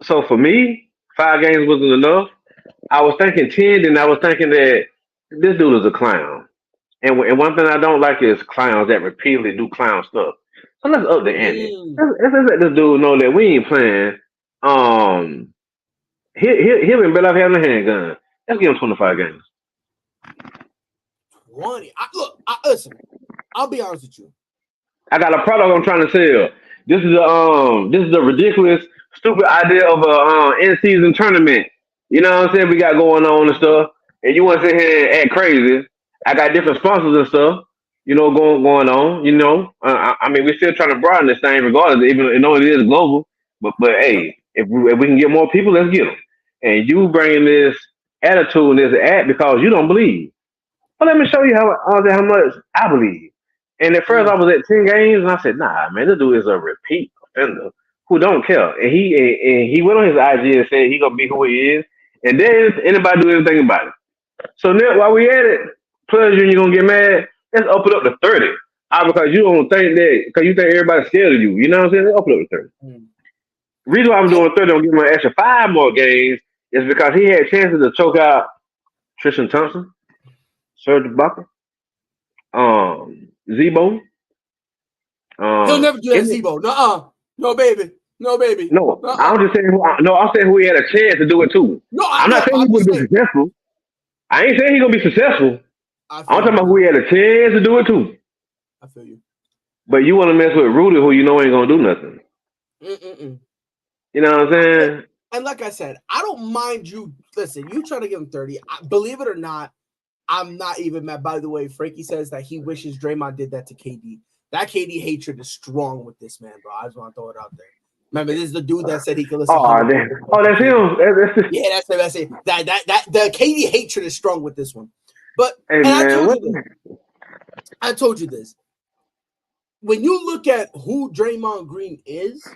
So for me, 5 games wasn't enough. I was thinking 10, and I was thinking that this dude is a clown. And one thing I don't like is clowns that repeatedly do clown stuff. So let's up the ante. Let's let this dude know that we ain't playing. He'll be better off having a handgun. Let's give him 25 games. 20. Listen. I'll be honest with you. I got a product I'm trying to sell. This is a ridiculous, stupid idea of a in-season tournament. You know what I'm saying? We got going on and stuff, and you want to sit here and act crazy. I got different sponsors and stuff, going on. I mean, we're still trying to broaden this thing, regardless, even though it is global. But hey, if we can get more people, let's get them. And you bringing this attitude and this act because you don't believe. Well, let me show you how much I believe. And at first, I was at 10 games, and I said, "Nah, man, this dude is a repeat offender who don't care." And he went on his IG and said he gonna be who he is, and then anybody do anything about it. So now, while we at it, Players Union gonna get mad. Let's up it up to 30. Because you don't think that, because you think everybody's scared of you. You know what I'm saying? Let's up it up to 30. Reason why I'm doing 30, I'm giving him an extra 5 more games is because he had chances to choke out Tristan Thompson, Serge Ibaka, Zebo. He'll never do that, Zebo. No, baby. No, baby. No, I'm just saying. I'm saying who he had a chance to do it too. No, I'm not saying he would be successful. I ain't saying he's gonna be successful. I'm talking about who he had a chance to do it too. I feel you. But you want to mess with Rudy, who you know ain't gonna do nothing. You know what I'm saying? And like I said, I don't mind you. Listen, you try to give him 30. Believe it or not, I'm not even mad. By the way, Frankie says that he wishes Draymond did that to KD. That KD hatred is strong with this man, bro. I just want to throw it out there. Remember, this is the dude that said he could listen. That's him. Yeah, that's it. That the KD hatred is strong with this one. But hey, I told you this. When you look at who Draymond Green is,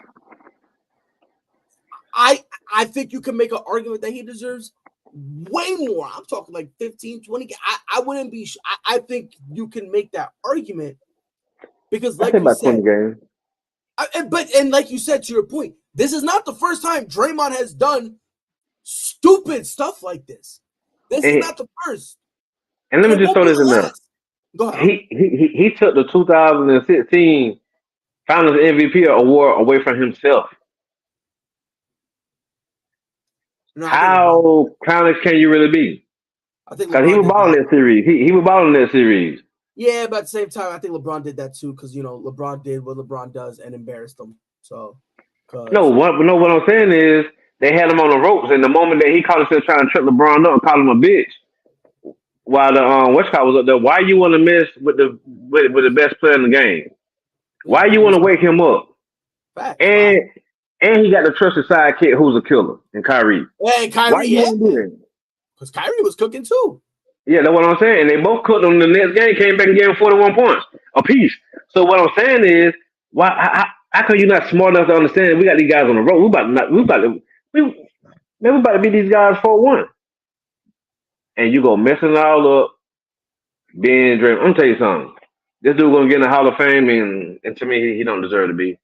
I think you can make an argument that he deserves way more. I'm talking like 15, 20. I wouldn't be. I think you can make that argument because, like you said, 20 games. And like you said, to your point, this is not the first time Draymond has done stupid stuff like this. This is not the first. And let me just throw this in there. Go ahead. He took the 2016 Finals MVP award away from himself. How clownish can you really be? Because he was balling that series. He was balling that series. Yeah, but at the same time, I think LeBron did that too because LeBron did what LeBron does and embarrassed them. So, No, because what I'm saying is they had him on the ropes, and the moment that he caught himself trying to trip LeBron up and call him a bitch, while the what's called was up there, why you want to mess with the best player in the game? yeah, Why because you he want was to wake him up? facts. Why? And he got the trusted sidekick who's a killer in Kyrie. Hey, Why Kyrie, you yeah, want to do that? because Kyrie was cooking too. Yeah, that's what I'm saying. And they both cooked them the next game, came back and gave him 41 points apiece. So what I'm saying is, why? How come you're not smart enough to understand? We got these guys on the road. We man, we about to beat these guys 4-1, and you go messing it all up, being dream. I'm gonna tell you something. This dude gonna get in the Hall of Fame, and to me, he don't deserve to be.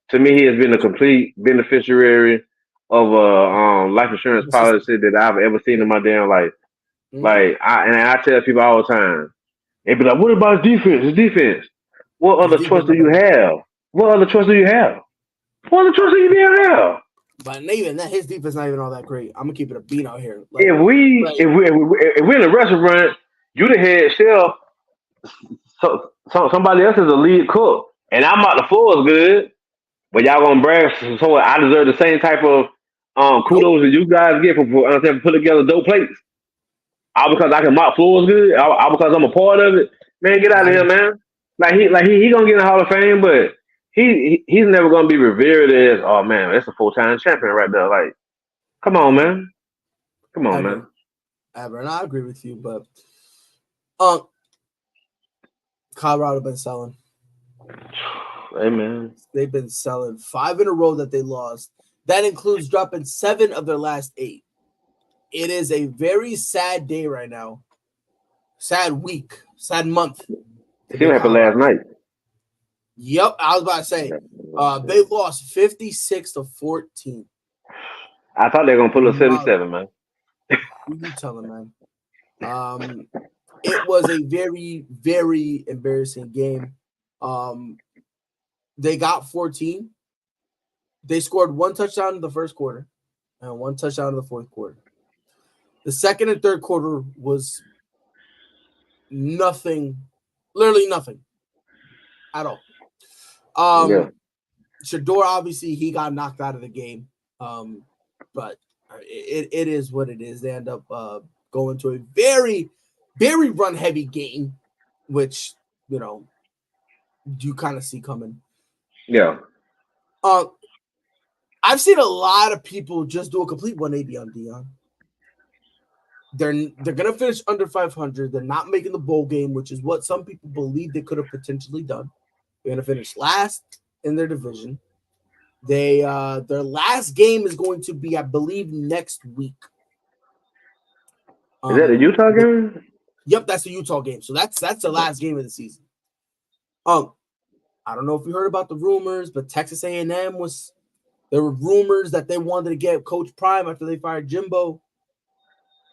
To me, he has been a complete beneficiary of a life insurance The system. policy that I've ever seen in my damn life. Mm-hmm. Like, I tell people all the time, they be like, "What about his defense? His defense? What His other choice defense do not you that great. have? What other choice do you have? What other choice do you have?" But even that, his defense not even all that great. I'm gonna keep it a beat out here. If we Like if we if we're in a restaurant, you the head chef, somebody else is a lead cook, and I'm out the floor is good, but y'all gonna brag so I deserve the same type of nope. kudos that you guys get for understand put together dope plates. All because I can mop floors good, all because I'm a part of it. Man, get out of here, man. He gonna get in the Hall of Fame, but he's never gonna be revered as, oh man, that's a full-time champion right there. Like, come on, Ever, man. Come on, man. ever, ever. And I agree with you, but um, Colorado been selling. Hey man. They've been selling 5 in a row that they lost. That includes dropping 7 of their last 8. It is a very sad day right now. Sad week, sad month to See be a what happened Colorado last night. fan. Yep, I was about to say they lost 56-14. I thought they were gonna pull a Demollished. 77, man. Who you telling, man? It was a very, very embarrassing game. They got 14. They scored 1 touchdown in the first quarter and 1 touchdown in the fourth quarter. The second and third quarter was nothing, literally nothing at all. Yeah. Shador, obviously, he got knocked out of the game. But it is what it is. They end up going to a very, very run heavy game, which, you kind of see coming. Yeah. I've seen a lot of people just do a complete 180 on Dion. They're gonna finish under 500. They're not making the bowl game, which is what some people believe they could have potentially done. They're gonna finish last in their division. They their last game is going to be, I believe, next week. Is that the Utah game? Yep, that's the Utah game. So that's the last game of the season. I don't know if you heard about the rumors, but Texas A&M there were rumors that they wanted to get Coach Prime after they fired Jimbo.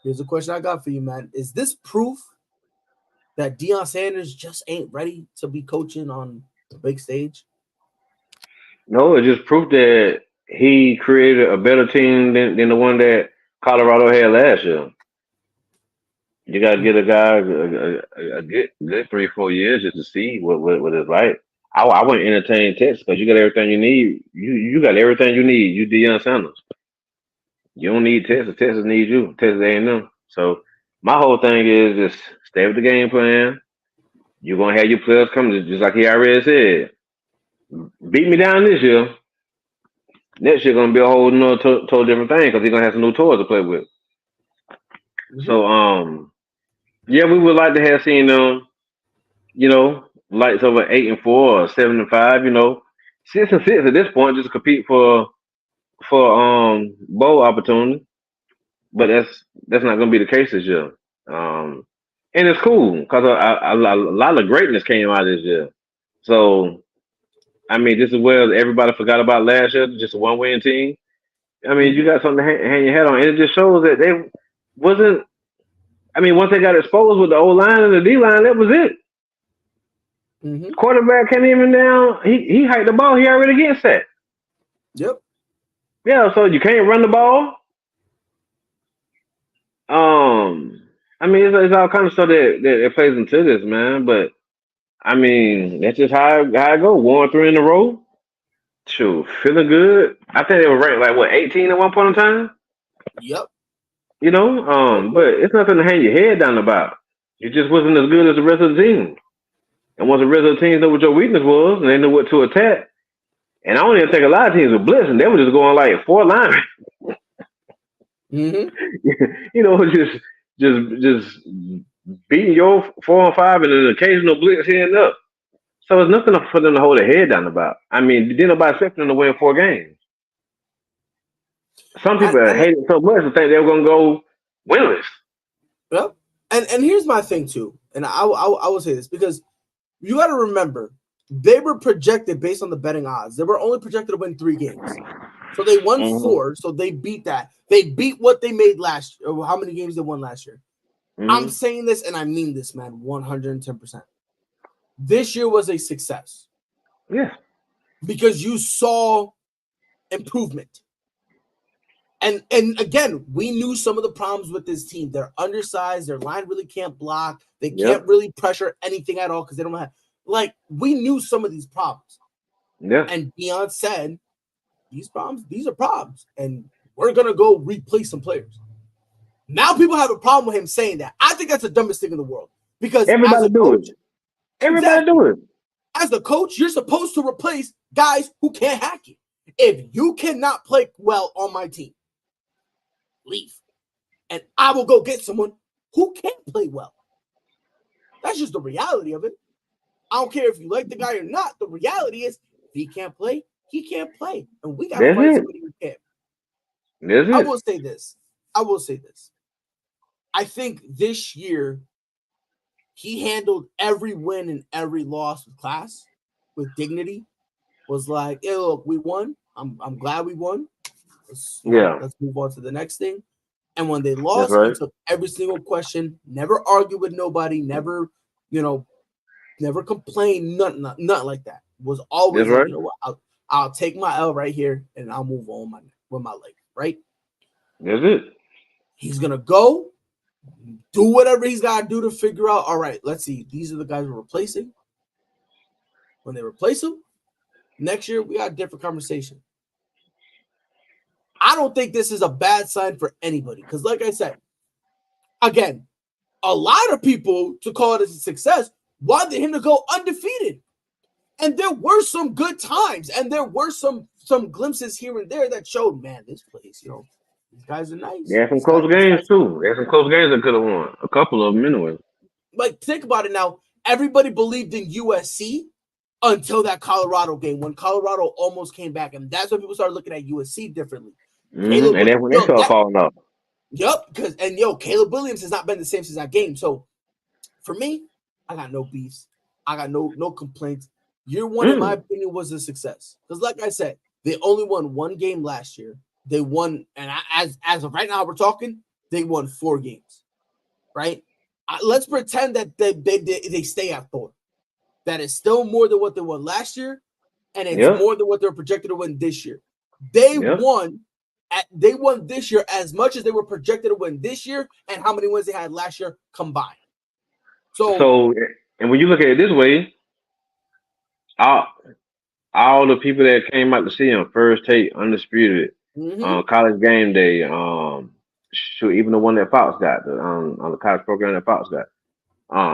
Here's a question I got for you, man. Is this proof that Deion Sanders just ain't ready to be coaching on the big stage? No, it just proved that he created a better team than the one that Colorado had last year. You got to get a guy a good 3-4 years just to see what it's like. I wouldn't entertain Texas because you got everything you need. You got everything you need. You Deion Sanders. You don't need Texas. Texas needs you. Texas A&M. So my whole thing is just stay with the game plan. You're gonna have your players coming, just like he already said. Beat me down this year. Next year gonna be a whole nother total different thing because he's gonna have some new toys to play with. Mm-hmm. So yeah, we would like to have seen them, lights over 8-4 or 7-5, 6-6 at this point, just to compete for bowl opportunity. But that's not gonna be the case this year. And it's cool because a lot of greatness came out this year. So I mean, this is where everybody forgot about last year, just a one-win team. I mean, you Mm-hmm. got something to hang your head on, and it just shows that they wasn't. I mean, once they got exposed with the O line and the D line, that was it. Mm-hmm. Quarterback can't even now. He hiked the ball. He already gets set. Yep. Yeah, so you can't run the ball. I mean, it's all kind of stuff that plays into this, man. But I mean, that's just how I go. 1-3 in a row. Shoot, feeling good. I think they were ranked like what 18 at one point in time. Yep. You know, Yep. but it's nothing to hang your head down about. It just wasn't as good as the rest of the team. And once the rest of the teams know what your weakness was, and they know what to attack, and I don't even think a lot of teams were blitzing. They were just going like 4 linemen. Mm-hmm. You know, just beating your 4-on-5 and an occasional blitz here and up. So it's nothing for them to hold their head down about. I mean, didn't nobody expect them to win 4 games. Some people And hate it so much to think they were going to go winless. yep. And here's my thing too, and I will say this because you got to remember they were projected based on the betting odds. They were only projected to win 3 games, so they won 4. So they beat that. They beat what they made last year. Or how many games they won last year? I'm saying this and I mean this, man, 110%. This year was a success. Yeah. Because you saw improvement. And again, we knew some of the problems with this team. They're undersized. Their line really can't block. They can't really pressure anything at all because they don't have. Like, we knew some of these problems. Yeah. And Deion said, these are problems. And we're going to go replace some players. Now people have a problem with him saying that. I think that's the dumbest thing in the world. Because everybody as a coach, Everybody do it. As the coach, you're supposed to replace guys who can't hack it. If you cannot play well on my team, leave. And I will go get someone who can play well. That's just the reality of it. I don't care if you like the guy or not. The reality is, if he can't play, he can't play. And we got to find somebody who can. I will say this. I think this year, he handled every win and every loss with class, with dignity. Was like, hey, look, we won. I'm glad we won. Let's move on to the next thing. And when they lost, he took every single question, never argued with nobody, never complained, nothing like that. Was always like, you know what, I'll take my L right here and I'll move on with my life, right? That's it. He's gonna go do whatever he's got to do to figure out, all right, let's see, these are the guys we're replacing. When they replace them, next year, we got a different conversation. I don't think this is a bad sign for anybody because, like I said, again, a lot of people, to call it a success, wanted him to go undefeated. And there were some good times, and there were some glimpses here and there that showed, man, this place, these guys are nice. They had some close games, too. They had some close games that could have won. A couple of them, anyway. Like, think about it now. Everybody believed in USC until that Colorado game when Colorado almost came back. And that's when people started looking at USC differently. And then when they started falling off. Yep. Caleb Williams has not been the same since that game. So for me, I got no beefs. I got no complaints. Year one, in my opinion, was a success. Because like I said, they only won 1 game last year. They won, and as of right now we're talking, they won 4 games. Right? Let's pretend that they stay at 4. That is still more than what they won last year, and it's more than what they're projected to win this year. They won this year as much as they were projected to win this year, and how many wins they had last year combined. So and when you look at it this way, all the people that came out to see him, First Take, Undisputed, College Game Day, even the one that Fox got, on the college program that Fox got.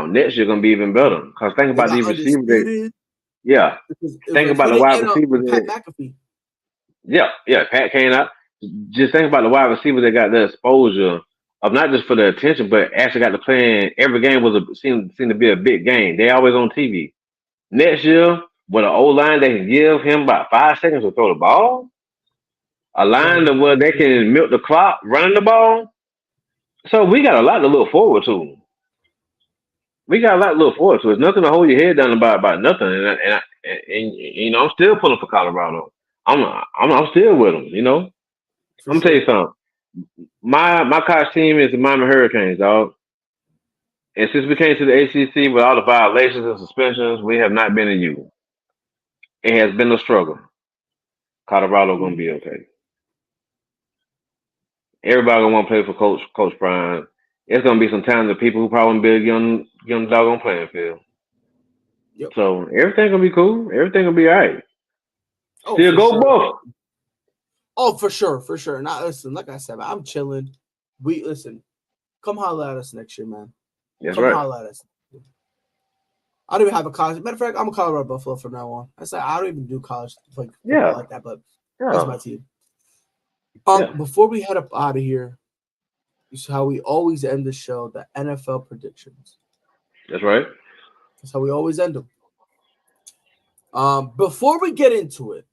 Next year gonna be even better. Cause think about these receivers. Think about the wide receivers. Pat McAfee. Pat came out. Just think about the wide receivers that got the exposure of not just for the attention, but actually got to play in every game seemed to be a big game. They always on TV. Next year, with an old line they can give him about 5 seconds to throw the ball. A line where they can milk the clock running the ball. So we got a lot to look forward to. It's nothing to hold your head down about nothing. And I'm still pulling for Colorado. I'm still with them. I'm gonna tell you something. My college team is the Miami Hurricanes, dog. And since we came to the ACC with all the violations and suspensions, we have not been a U. It has been a struggle. Colorado gonna be okay. Everybody gonna want to play for Coach Brian. It's gonna be some talented people who probably be on the doggone playing field. Yep. So everything gonna be cool. Everything gonna be all right. Oh, Still for go sure. Buff. Oh, for sure, for sure. Now, listen, like I said, I'm chilling. Listen. Come holler at us next year, man. That's Come right. holler at us. I don't even have a college. Matter of fact, I'm a Colorado Buffalo from now on. I said I don't even do college like football like that, but that's my team. Before we head up out of here, this is how we always end the show: the NFL predictions. That's right. That's how we always end them. Before we get into it,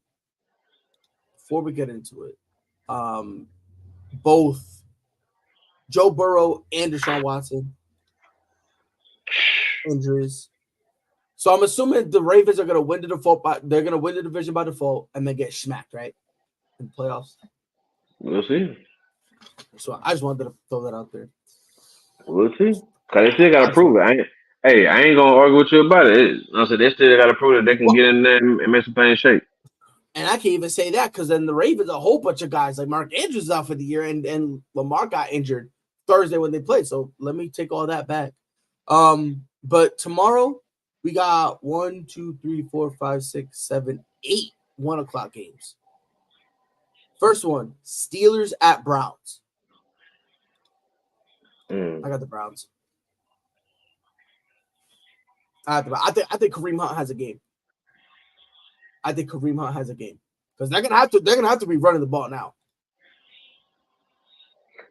both Joe Burrow and Deshaun Watson injuries. So I'm assuming the Ravens are going to win the default. They're going to win the division by default and then get smacked, right, in the playoffs. We'll see. So I just wanted to throw that out there. We'll see. Cause they still gotta prove it. I ain't gonna argue with you about it. I said they still gotta prove that they can get in there and make some things shake. And I can't even say that because then the Ravens, a whole bunch of guys like Mark Andrews out for the year, and Lamar got injured Thursday when they played. So let me take all that back. But tomorrow we got 1, 2, 3, 4, 5, 6, 7, 8 1:00 games. First one, Steelers at Browns. I got the Browns. I think Kareem Hunt has a game. Because they're gonna have to be running the ball now.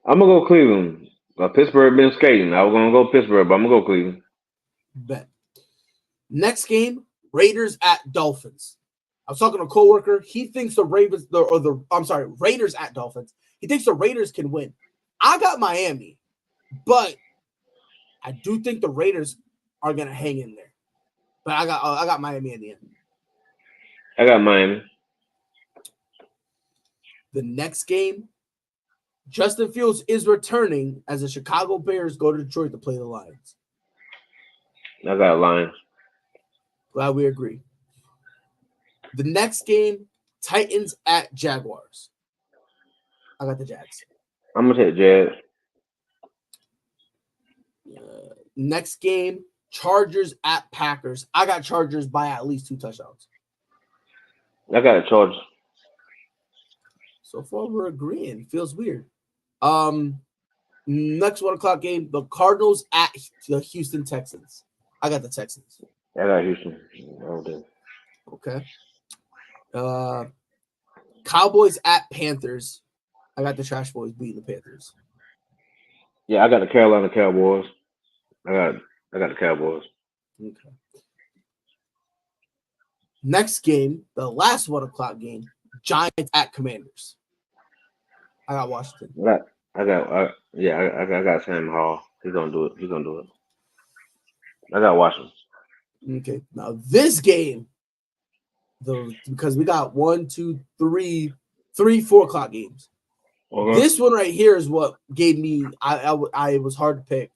I'm gonna go Cleveland. Pittsburgh been skating. I was gonna go Pittsburgh, but I'm gonna go Cleveland. Bet. Next game, Raiders at Dolphins. I was talking to a coworker. He thinks Raiders at Dolphins. He thinks the Raiders can win. I got Miami, but I do think the Raiders are gonna hang in there. But I got Miami in the end. I got Miami. The next game, Justin Fields is returning as the Chicago Bears go to Detroit to play the Lions. I got Lions. Glad we agree. The next game, Titans at Jaguars. I got the Jags. I'm gonna take Jags. Next game, Chargers at Packers. I got Chargers by at least 2 touchdowns. I got the Chargers. So far, we're agreeing. Feels weird. Next 1:00 game, the Cardinals at the Houston Texans. I got the Texans. I got Houston. Okay. Cowboys at Panthers. I got the Trash Boys beating the Panthers. Yeah, I got the Carolina Cowboys. I got the Cowboys. Okay. Next game, the last 1:00 game, Giants at Commanders. I got Washington. I got Sam Hall. He's gonna do it. I got Washington. Okay. Now this game, because we got 1, 2, 3, 4 o'clock games. Okay. This one right here is what gave me. I was hard to pick.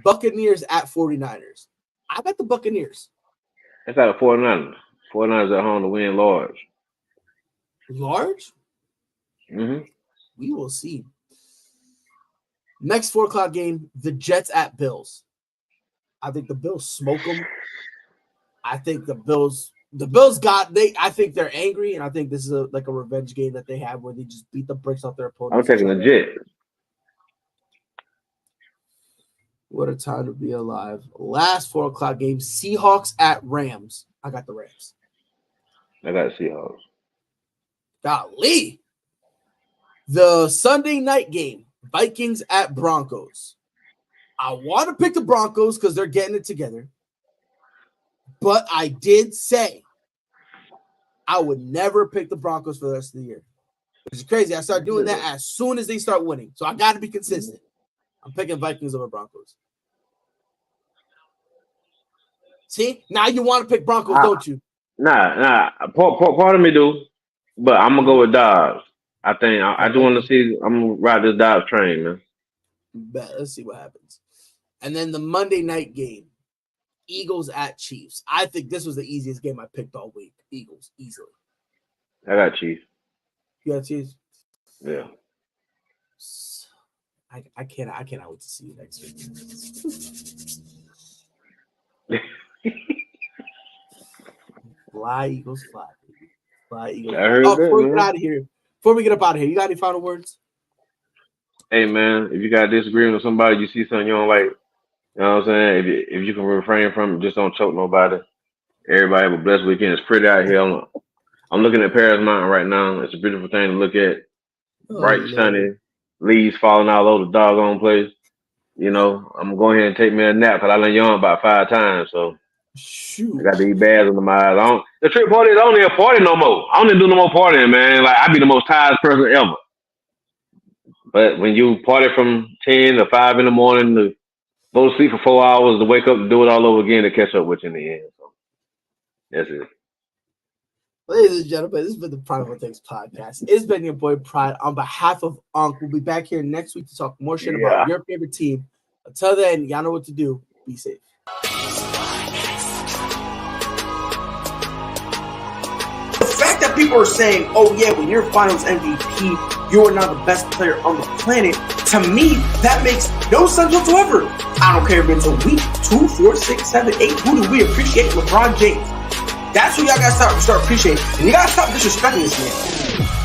Buccaneers at 49ers. I got the Buccaneers. It's out of 49ers. 49ers at home to win large. Large? Mm-hmm. We will see. Next 4 o'clock game, the Jets at Bills. I think the Bills smoke them. I think the Bills I think they're angry, and I think this is a revenge game that they have where they just beat the bricks off their opponents. I'm taking the Jets. What a time to be alive. Last 4 o'clock game, Seahawks at Rams. I got the Rams. I got the Seahawks. Golly. The Sunday night game, Vikings at Broncos. I want to pick the Broncos because they're getting it together. But I did say I would never pick the Broncos for the rest of the year. Which is crazy. I start doing that as soon as they start winning. So I got to be consistent. I'm picking Vikings over Broncos. See? Now you want to pick Broncos, don't you? Nah. Part of me do. But I'm going to go with Dobbs. I think I do want to see. I'm going to ride this Dobbs train, man. Bet. Let's see what happens. And then the Monday night game, Eagles at Chiefs. I think this was the easiest game I picked all week. Eagles, easily. I got Chiefs. You got Chiefs? Yeah. I cannot wait to see you next week. Fly, Eagles, fly, baby. Fly, Eagles, I fly. heard Oh, that, before we get man. out of here, before we get up out of here, you got any final words? Hey, man, if you got disagreement with somebody, you see something you don't like, you know what I'm saying? If you can refrain from it, just don't choke nobody. Everybody have a blessed weekend. It's pretty out here. I'm looking at Paris Mountain right now. It's a beautiful thing to look at. Oh Bright, Lord, sunny, leaves falling all over the doggone place. You know, I'm going ahead and take me a nap because I done yawned about 5 times. So I got shoot. these bags under my eyes. The trip party is only a party no more. I don't even do no more partying, man. Like, I be the most tired person ever. But when you party from 10 to 5 in the morning to go to sleep for 4 hours to wake up and do it all over again to catch up with you in the end. So that's it. Ladies and gentlemen, this has been the Prideful Things podcast. It's been your boy Pride. On behalf of Unc, we'll be back here next week to talk more shit about Yeah. your favorite team. Until then, y'all know what to do. Be safe. The fact that people are saying, oh yeah, when you're finals MVP, you are now the best player on the planet, to me, that makes no sense whatsoever. I don't care if it's a week, 2, 4, 6, 7, 8. Who do we appreciate? LeBron James. That's who y'all gotta start appreciating. And you gotta stop disrespecting this man.